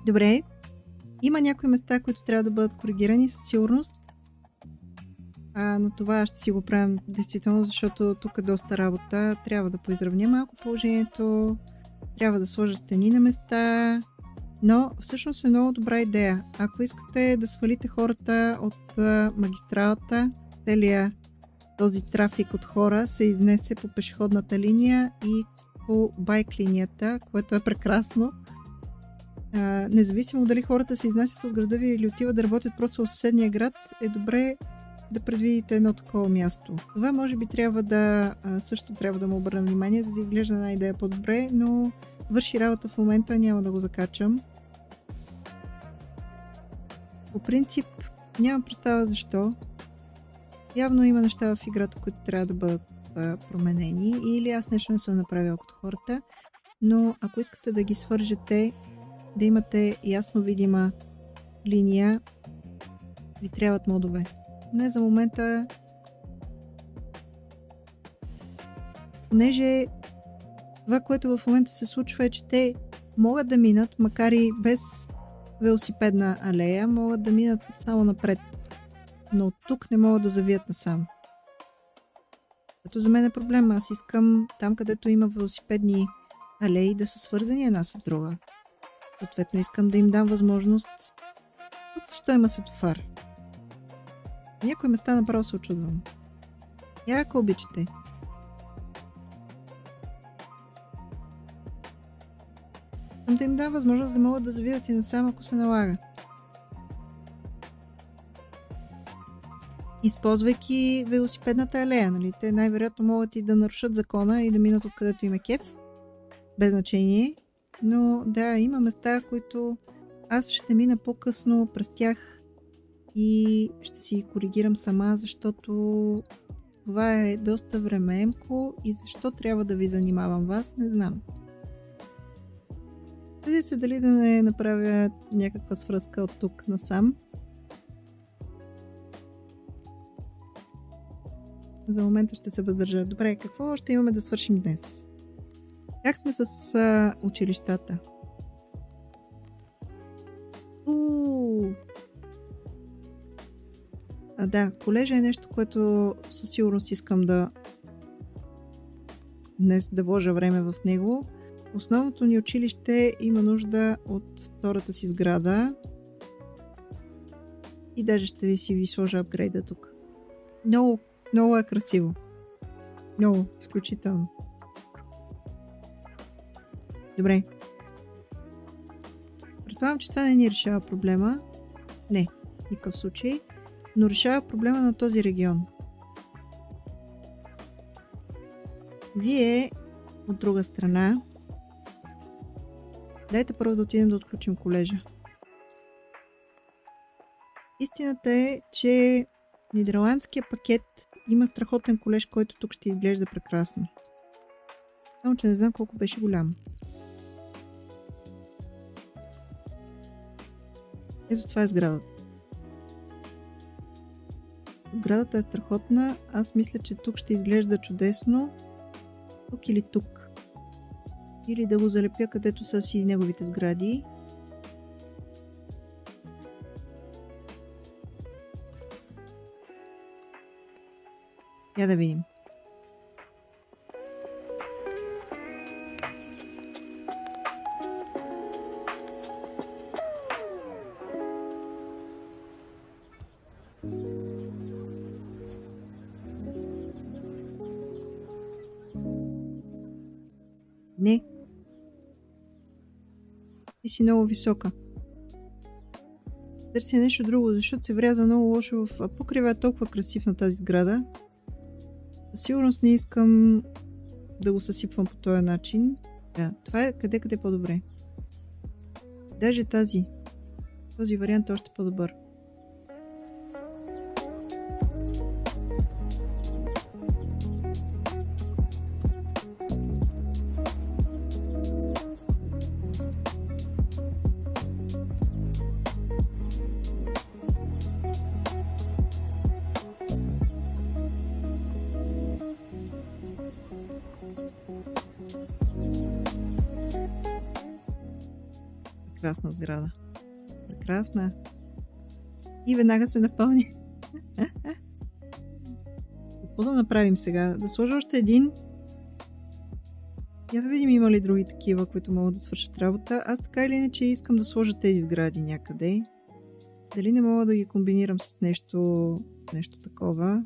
Добре, има някои места, които трябва да бъдат коригирани със сигурност, но това ще си го правим действително, защото тук е доста работа. Трябва да поизравня малко положението, трябва да сложа стени на места, но всъщност е много добра идея. Ако искате да свалите хората от магистралата, целият този трафик от хора се изнесе по пешеходната линия и по байк линията, което е прекрасно. Независимо дали хората се изнасят от града ви или отиват да работят просто в съседния град, е добре да предвидите едно такова място. Това може би също трябва да му обърна внимание, за да изглежда една идея по-добре, но върши работа в момента, няма да го закачам. По принцип, нямам представа защо. Явно има неща в играта, които трябва да бъдат променени, или аз нещо не съм направила като хората, но ако искате да ги свържете, да имате ясно видима линия, ви трябват модове. Не за момента, понеже това, което в момента се случва, е, че те могат да минат, макар и без велосипедна алея, могат да минат само напред. Но от тук не могат да завият насам. Ето за мен е проблем. Аз искам там, където има велосипедни алеи, да са свързани една с друга. Съответно искам да им дам възможност. Тук защо има светофар? На някои места направо се очудвам. Ако обичате. Искам да им дам възможност да могат да завиват и насам, ако се налага. Използвайки велосипедната алея, нали? Те най-вероятно могат и да нарушат закона и да минат откъдето им е кеф. Без значение. Но да, има места, които аз ще мина по-късно през тях и ще си коригирам сама, защото това е доста времеемко и защо трябва да ви занимавам вас, не знам. Чудя се дали да не направя някаква свръзка от тук насам. За момента ще се въздържа. Добре, какво ще имаме да свършим днес? Как сме с училищата? Да, колежа е нещо, което със сигурност искам днес да вложа време в него. Основното ни училище има нужда от втората си сграда. И даже ще ви сложа апгрейда тук. Много е красиво. Много, изключително. Добре. Предполагам, че това не ни решава проблема. Не, в никакъв случай. Но решава проблема на този регион. Вие, от друга страна, дайте първо да отидем да отключим колежа. Истината е, че нидерландския пакет има страхотен колеж, който тук ще изглежда прекрасно. Само, че не знам колко беше голям. Ето това е сградата. Сградата е страхотна. Аз мисля, че тук ще изглежда чудесно. Тук или тук. Или да го залепя където са си неговите сгради. Я да видим. Не. Ти си много висока. Търся нещо друго, защото се врязва много лошо в покрива. Е толкова красив на тази сграда. Със сигурност не искам да го съсипвам по този начин. Да, това е къде по-добре. Даже този вариант е още по-добър. Прекрасна сграда. Прекрасна. И веднага се напълни. Какво да направим сега? Да сложа още един. Я да видим има ли други такива, които могат да свършат работа. Аз така или иначе искам да сложа тези сгради някъде. Дали не мога да ги комбинирам с нещо такова?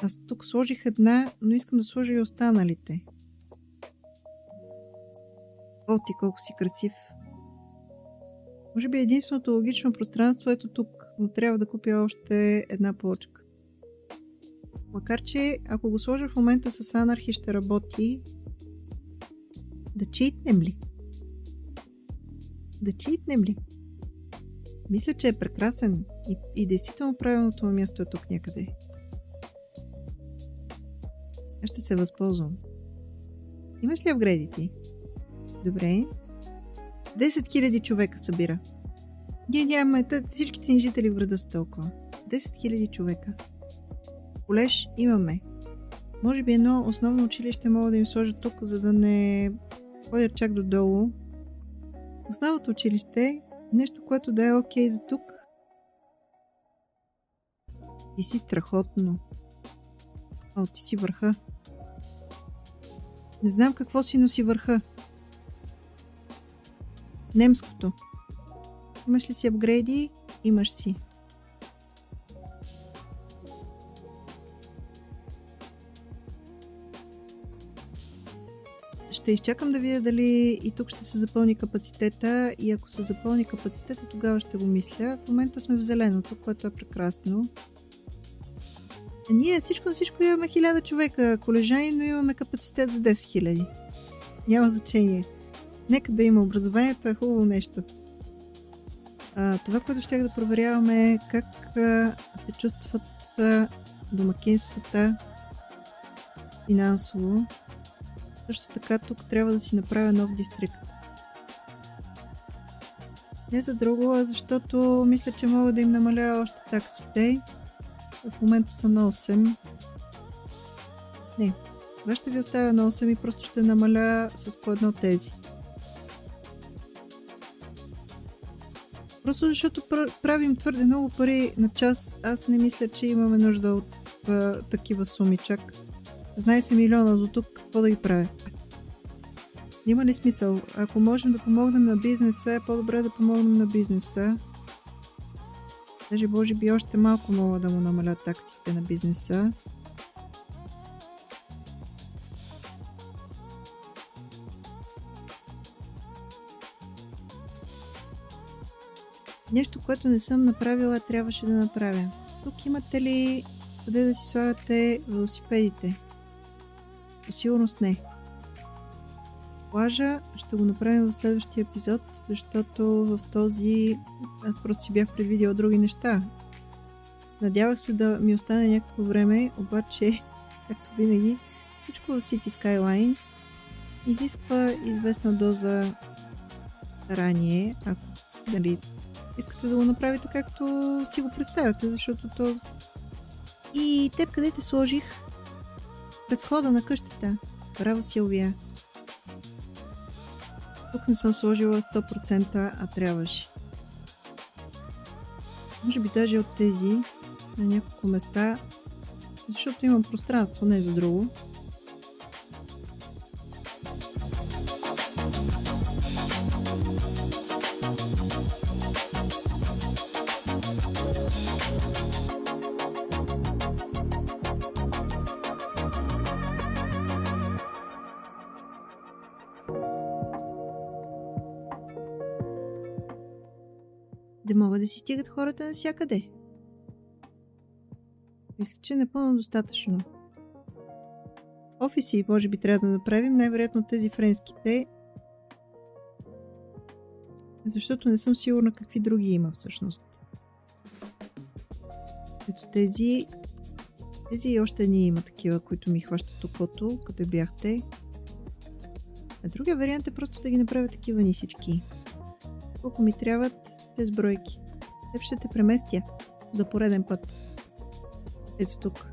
Аз тук сложих една, но искам да сложа и останалите. О, ти колко си красив. Може би единственото логично пространство ето тук, но трябва да купя още една плочка. Макар че, ако го сложа в момента с Анархи ще работи. Да читнем ли? Мисля, че е прекрасен и действително правилното му място е тук някъде. Аз ще се възползвам. Имаш ли апгрейди ти? Добре. 10 000 човека събира. Ние нямаме, всичките ни жители в града са толкова. 10 000 човека. Колеж имаме. Може би едно основно училище мога да им сложа тук, за да не ходят чак додолу. Основното училище Нещо, което да е окей за тук. Ти си страхотно. О, ти си върха. Не знам какво си носи върха. Немското. Имаш ли си апгрейди? Имаш си. Ще изчакам да видя дали и тук ще се запълни капацитета и ако се запълни капацитета, тогава ще го мисля. В момента сме в зеленото, което е прекрасно. А ние всичко на всичко имаме 1000 човека колежани, но имаме капацитет за 10 000. Няма значение. Нека да има образованието, е хубаво нещо. Това, което щях да проверяваме е как се чувстват домакинствата финансово. Също така тук трябва да си направя нов дистрикт. Не за друго, а защото мисля, че мога да им намаля още таксите. В момента са на 8. Не, това ще ви оставя на 8 и просто ще намаля с по едно тези. Просто защото правим твърде много пари на час. Аз не мисля, че имаме нужда от такива суми чак. 12 милиона до тук, какво да ги правя? Има ли смисъл? Ако можем да помогнем на бизнеса, е по-добре да помогнем на бизнеса. Даже може би още малко мога да му намаля таксите на бизнеса. Нещо, което не съм направила, трябваше да направя. Тук имате ли къде да си слагате велосипедите? Със сигурност не. Плажа ще го направим в следващия епизод, защото в този аз просто си бях предвидила други неща. Надявах се да ми остане някакво време, обаче, както винаги, всичко в City Skylines изисква известна доза старание, ако дали искате да го направите както си го представяте, защото то... И теб къде те сложих? Пред входа на къщата. Браво, Силвия. Тук не съм сложила 100%, а трябваше. Може би даже от тези на няколко места, защото имам пространство, не за друго. Да могат да си стигат хората навсякъде. Мисля, че е напълно достатъчно. Офиси може би трябва да направим, най-вероятно тези френските. Защото не съм сигурна какви други има всъщност. Ето тези. Тези и още ни има такива, които ми хващат окото, къде бяхте. А другия вариант е просто да ги направя такива нисички. Колко ми трябват? Без бройки. Теб ще те преместя за пореден път. Ето тук.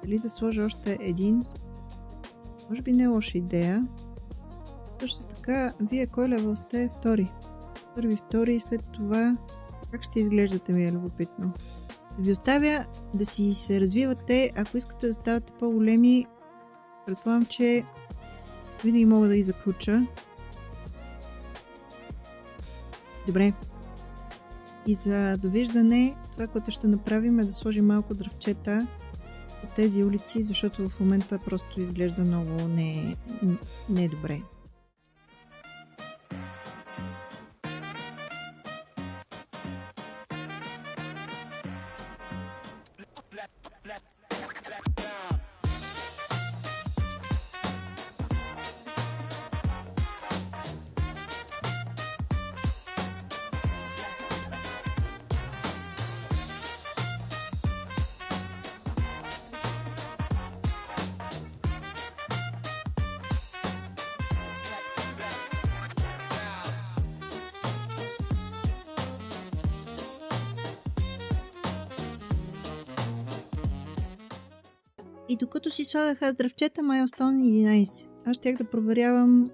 Дали да сложа още един? Може би не е лоша идея. Също така, вие кой левел сте? Втори. Първи, втори и след това как ще изглеждате, ми е любопитно. Да ви оставя да си се развивате. Ако искате да ставате по-големи, предполагам, че винаги мога да ги заключа. Добре. И за довиждане, това, което ще направим е да сложим малко дръвчета от тези улици, защото в момента просто изглежда много не добре. И докато си слагах аз дръвчета, Milestone 11. Аз щях да проверявам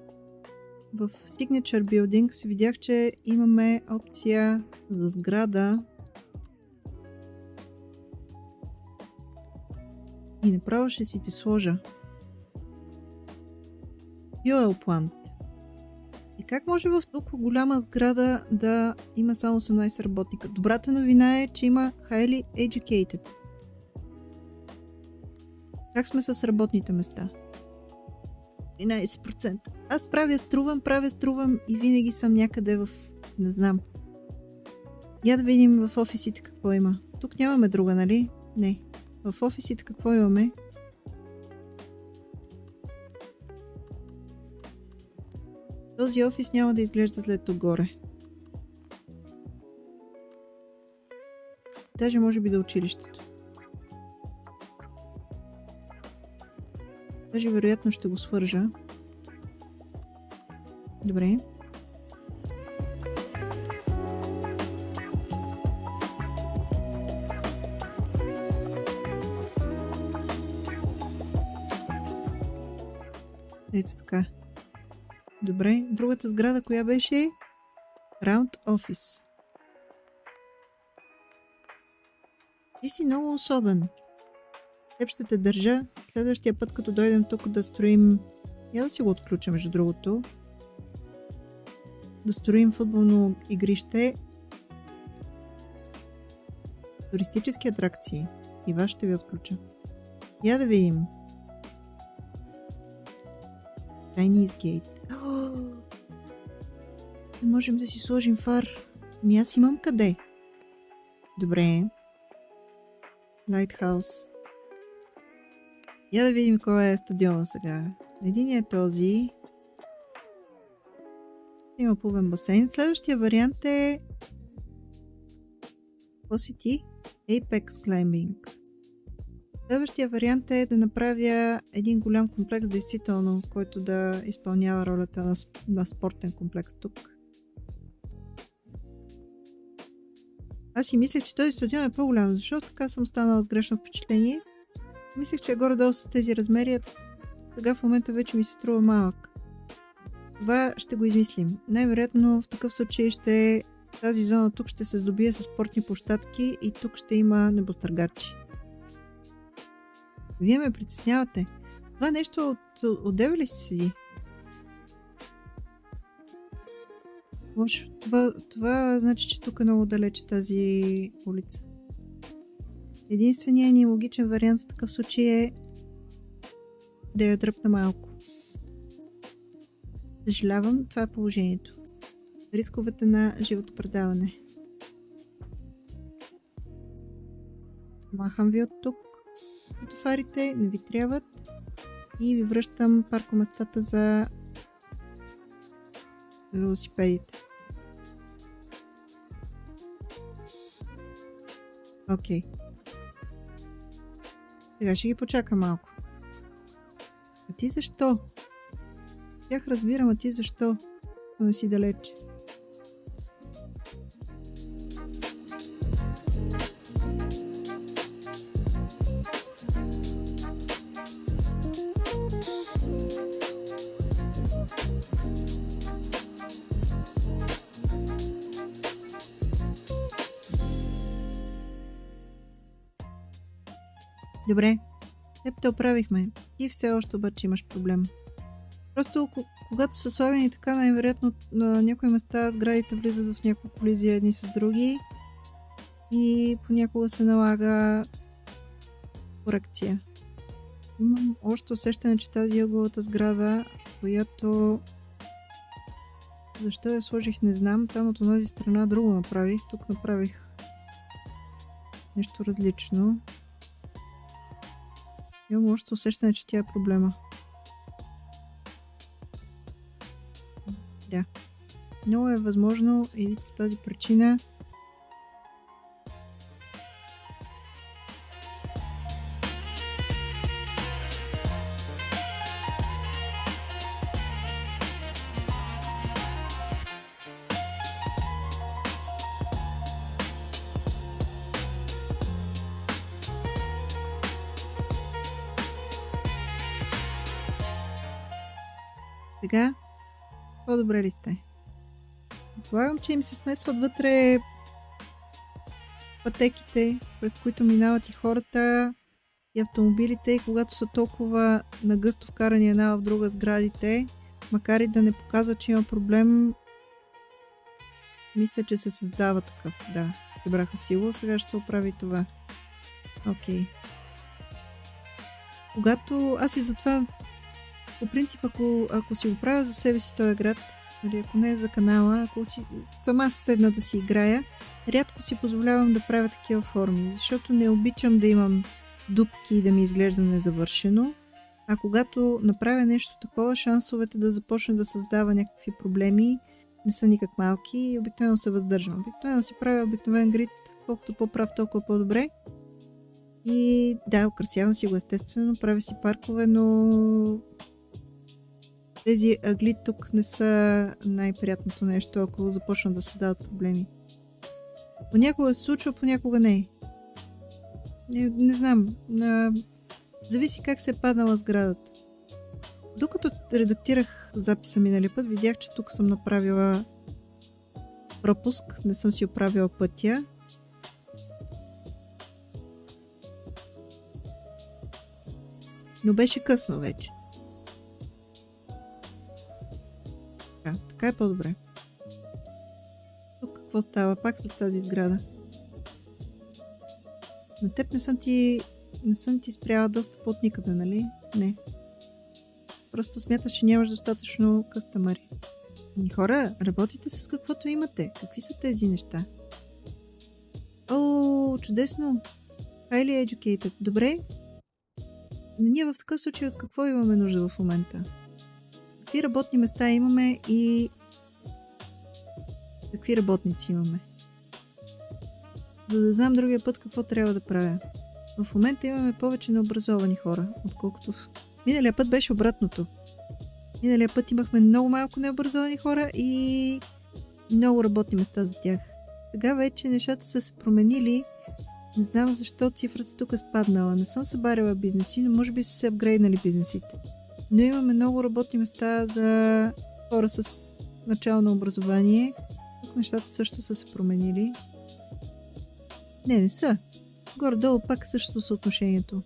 в Signature Buildings. Видях, че имаме опция за сграда. И направо ще си ти сложа. Fuel Plant. И как може в толкова голяма сграда да има само 18 работника? Добрата новина е, че има Highly Educated. Как сме с работните места? 13%. Аз правя струвам и винаги съм някъде в... Не знам. Я да видим в офисите какво има. Тук нямаме друга, нали? Не. В офисите какво имаме? Този офис няма да изглежда след тук горе. Даже може би до училището. Даже вероятно ще го свържа. Добре. Ето така. Добре. Другата сграда, коя беше? Round Office. Ти си много особен. Теб ще те държа. Следващия път, като дойдем тук да строим... Я да си го отключа, между другото. Да строим футболно игрище. Туристически атракции. И вас ще ви отключа. Я да видим. Chinese Gate. Не можем да си сложим фар. Ами аз имам къде? Добре. Lighthouse. Я да видим кой е стадиона сега. Единият е този. Има плувен басейн. Следващия вариант е... Какво си ти? Apex Climbing. Следващия вариант е да направя един голям комплекс, действително, който да изпълнява ролята на спортен комплекс тук. Аз си мислех, че този стадион е по-голям, защото така съм останала с грешно впечатление. Мислех, че е горе-долу с тези размери, сега в момента вече ми се струва малък. Това ще го измислим. Най-вероятно в такъв случай тази зона тук ще се здобие с спортни площадки и тук ще има небостъргачи. Вие ме притеснявате. Това нещо отдеве ли си седи? Лошо. Това значи, че тук е много далече тази улица. Единственият ни логичен вариант в такъв случай е да я дръпна малко. Съжалявам, това е положението. Рисковете на живото предаване. Махам ви от тук. Фарите не ви трябват. И ви връщам паркоместата за велосипедите. Окей. Сега ще ги почакам малко. А ти защо? Тях разбирам, а ти защо? Но не си далече. Добре, теб те оправихме. И все още обаче имаш проблем. Просто когато са слагани така, най-вероятно на някои места сградите влизат в няколко колизии едни с други и понякога се налага корекция. Имам още усещане, че тази ъгловата сграда, която... Защо я сложих, не знам. Там от онази страна друго направих. Тук направих нещо различно. Имам още усещане, че тя е проблема. Да. Много е възможно и по тази причина Сега по-добре ли сте? Предполагам, че им се смесват вътре пътеките, през които минават и хората, и автомобилите, и когато са толкова нагъсто вкарани една в друга сградите, макар и да не показва, че има проблем, мисля, че се създава такъв. Да, прибраха сило, сега ще се оправи това. Окей. Когато аз и затова по принцип, ако си го правя за себе си този град, нали, ако не е за канала, ако си сама седна да си играя, рядко си позволявам да правя такива форми, защото не обичам да имам дупки и да ми изглежда незавършено. А когато направя нещо такова, шансовете да започне да създава някакви проблеми не са никак малки и обикновено се въздържам. Обикновено си правя обикновен грид, колкото по-прав, толкова по-добре. И да, украсявам си го естествено, правя си паркове, но тези ъгли тук не са най-приятното нещо, ако започнат да създават проблеми. Понякога се случва, понякога не. Не знам. Зависи как се е паднала сградата. Докато редактирах записа миналия път, видях, че тук съм направила пропуск. Не съм си оправила пътя. Но беше късно вече. Така е по-добре. Тук какво става пак с тази сграда? На теб не съм ти спряла достъп от никъде, нали? Не. Просто смяташ, че нямаш достатъчно къстъмъри. Хора, работите с каквото имате. Какви са тези неща? О, чудесно! Highly educated. Добре. Ние в такъв случай от какво имаме нужда в момента? Какви работни места имаме и какви работници имаме? За да знам другия път какво трябва да правя. В момента имаме повече необразовани хора, отколкото миналия път беше обратното. Миналия път имахме много малко необразовани хора и много работни места за тях. Сега вече нещата са се променили. Не знам защо цифрата тук е спаднала. Не съм събарила бизнеси, но може би са се апгрейднали бизнесите. Но имаме много работни места за хора с начално образование. Тук нещата също са се променили. Не са. Горе-долу пак същото съотношението.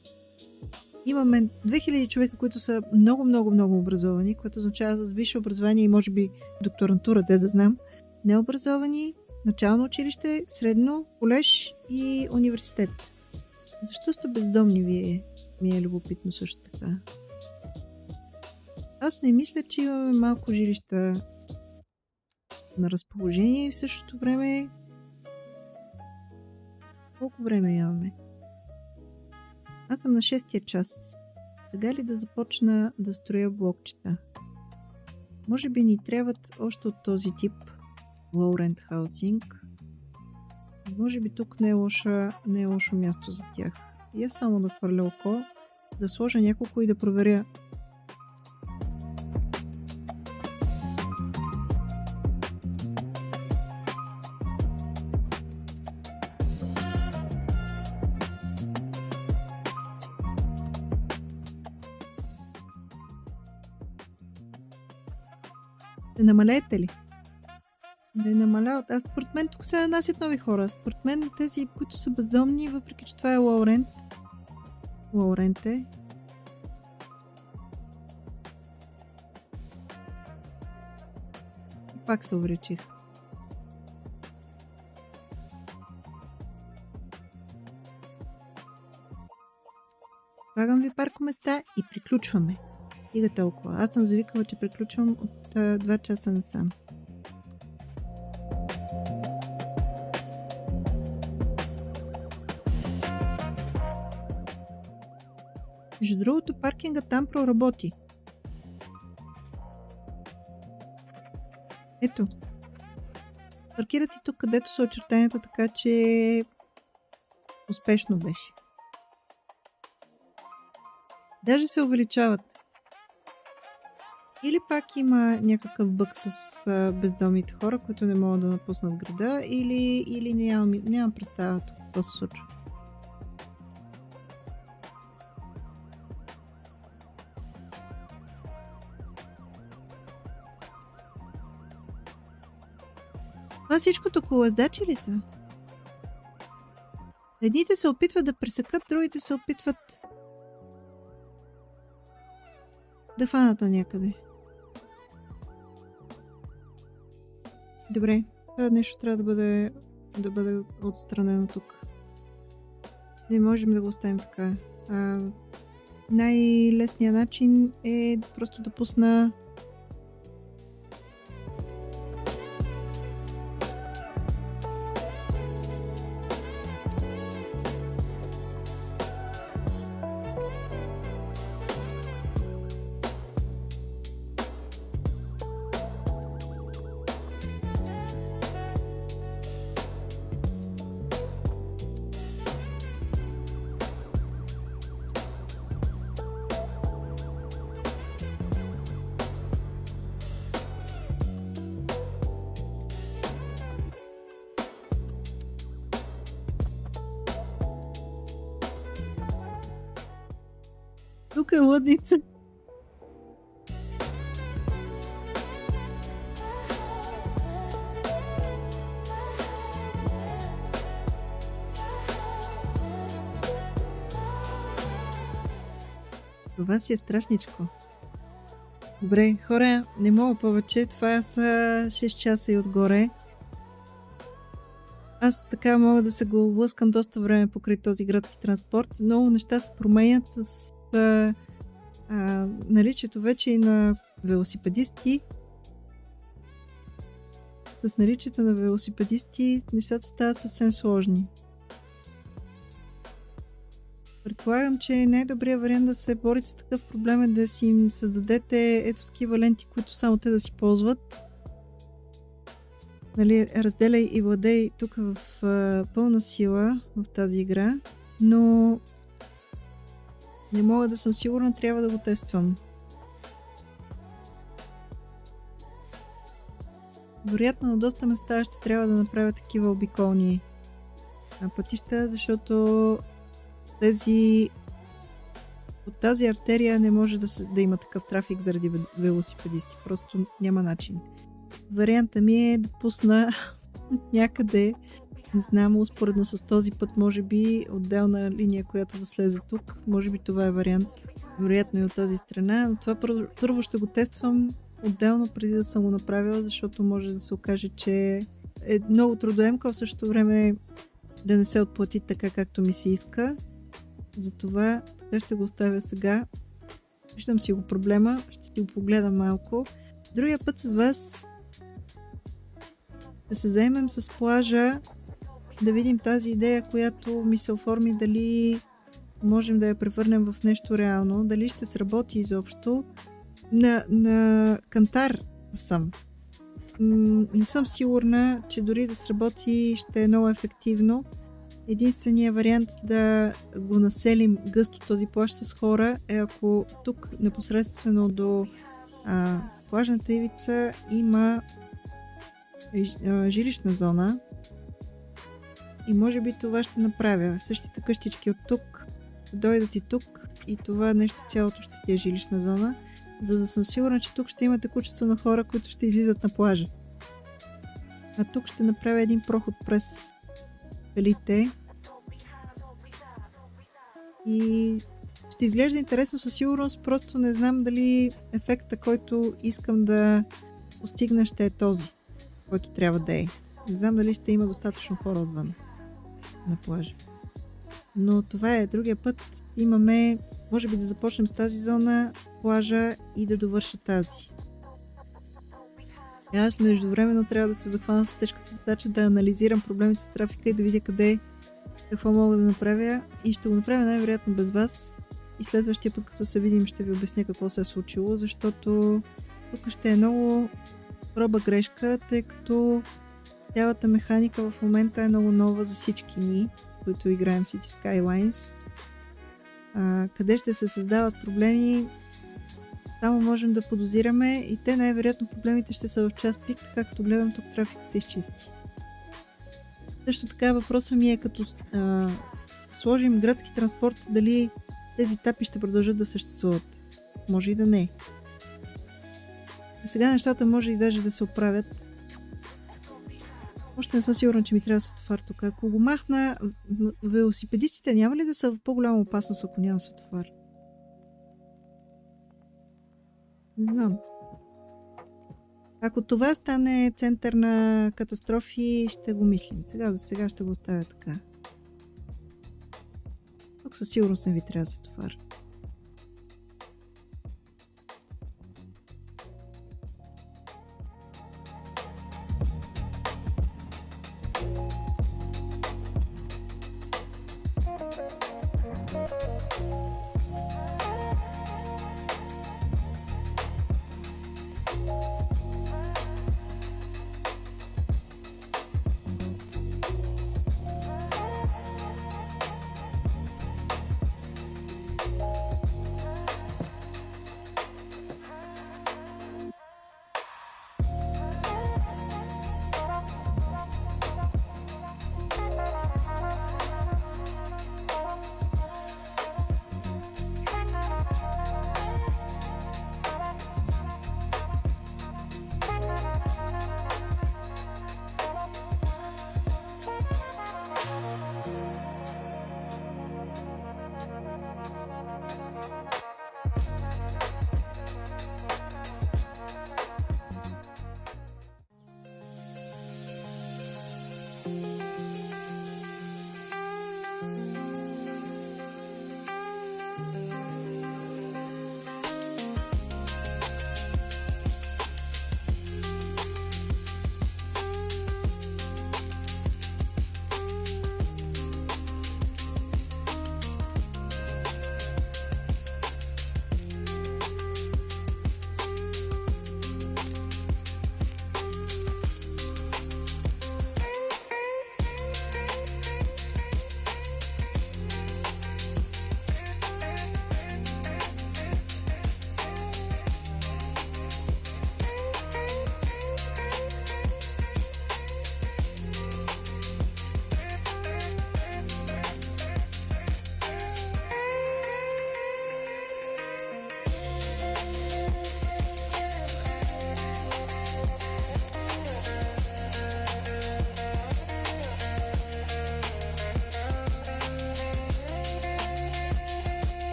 Имаме 2000 човека, които са много образовани, което означава с висше образование и може би докторантура, да знам. Необразовани, начално училище, средно, колеж и университет. Защо сте бездомни вие? Ми е любопитно също така. Аз не мисля, че имаме малко жилища на разположение и в същото време колко време имаме? Аз съм на 6-тия час. Сега ли да започна да строя блокчета? Може би ни трябват още от този тип low rent housing. Може би тук не е лошо място за тях. И аз само да хвърля око, да сложа няколко и да проверя. Не намалеете ли? Не намаляват. Аз според мен тук се нанасят нови хора. Според мен тези, които са бездомни, въпреки че това е low rent е. И пак се увречих. Слагам ви паркоместа и приключваме. Стига толкова. Аз съм завикала, че приключвам от 2 часа насам. Между другото, паркинга там проработи. Ето. Паркират си тук, където са очертанията, така че успешно беше. Даже се увеличават. Или пак има някакъв бъг с бездомните хора, които не могат да напуснат града, или нямам представа тук какво се случва. Това всичкото колоездачи ли са? Едните се опитват да пресекат, другите се опитват да фанат на някъде. Добре, това нещо трябва да бъде отстранено тук. Не можем да го оставим така. Най-лесният начин е просто да пусна тук е лъдница. Това си е страшничко. Добре, хора, не мога повече. Това са 6 часа и отгоре. Аз така мога да се го лъскам доста време покрай този градски транспорт. Много неща се променят с наличието вече и на велосипедисти. С наличието на велосипедисти нещата стават съвсем сложни. Предполагам, че най-добрият вариант да се борите с такъв проблем е да си им създадете ето такива ленти, които само те да си ползват. Нали, разделяй и владей тук в пълна сила в тази игра, но не мога да съм сигурна, трябва да го тествам. Вероятно на доста места ще трябва да направя такива обиколни пътища, защото от тази артерия не може да има такъв трафик заради велосипедисти. Просто няма начин. Варианта ми е да пусна някъде, не знам, успоредно с този път, може би отделна линия, която да слезе тук. Може би това е вариант. Вероятно и от тази страна, но това първо ще го тествам отделно преди да съм го направила, защото може да се окаже, че е много трудоемко, а в същото време да не се отплати така, както ми се иска. Затова така ще го оставя сега. Виждам си го проблема, ще си го погледам малко. Другия път с вас да се заемем с плажа, да видим тази идея, която ми се оформи, дали можем да я превърнем в нещо реално, дали ще сработи изобщо. На кантар съм. Не съм сигурна, че дори да сработи ще е много ефективно. Единственият вариант да го населим гъсто този плаж с хора е ако тук непосредствено до плажната ивица има жилищна зона и може би това ще направя. Същите къщички от тук дойдат и тук и това нещо цялото ще ти е жилищна зона, за да съм сигурна, че тук ще има текучество на хора, които ще излизат на плажа. А тук ще направя един проход през скалите и ще изглежда интересно със сигурност, просто не знам дали ефекта, който искам да постигна, ще е този, който трябва да е. Не знам дали ще има достатъчно хора отвън на плажа. Но това е другия път. Имаме, може би да започнем с тази зона, плажа и да довърша тази. Аз междувременно трябва да се захвана с тежката задача да анализирам проблемите с трафика и да видя какво мога да направя и ще го направя най-вероятно без вас и следващия път, като се видим, ще ви обясня какво се е случило, защото тук ще е много проба грешка, тъй като цялата механика в момента е много нова за всички ни, които играем City Skylines. Къде ще се създават проблеми, само можем да подозираме и те най-вероятно проблемите ще са в час пик, така като гледам тук трафика се изчисти. Също така въпросът ми е като сложим градски транспорт, дали тези етапи ще продължат да съществуват. Може и да не. А сега нещата може и даже да се оправят. Още не съм сигурна, че ми трябва светофар тук. Ако го махна, велосипедистите няма ли да са в по-голяма опасност, ако няма светофар? Не знам. Ако това стане център на катастрофи, ще го мислим. Сега ще го оставя така. Тук със сигурност не ви трябва светофар.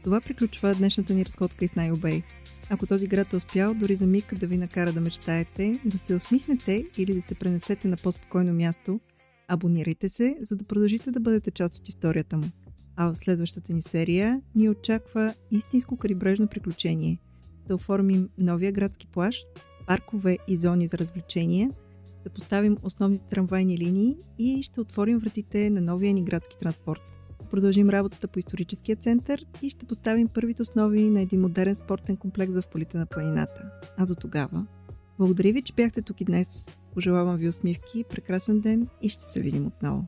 Това приключва днешната ни разходка из Найл Бей. Ако този град е успял дори за миг да ви накара да мечтаете, да се усмихнете или да се пренесете на по-спокойно място, абонирайте се, за да продължите да бъдете част от историята му. А в следващата ни серия ни очаква истинско крайбрежно приключение. Да оформим новия градски плаж, паркове и зони за развлечения, да поставим основните трамвайни линии и ще отворим вратите на новия ни градски транспорт. Продължим работата по историческия център и ще поставим първите основи на един модерен спортен комплекс в полите на планината. А до тогава, Благодаря ви, че бяхте тук и днес. Пожелавам ви усмивки, прекрасен ден и ще се видим отново.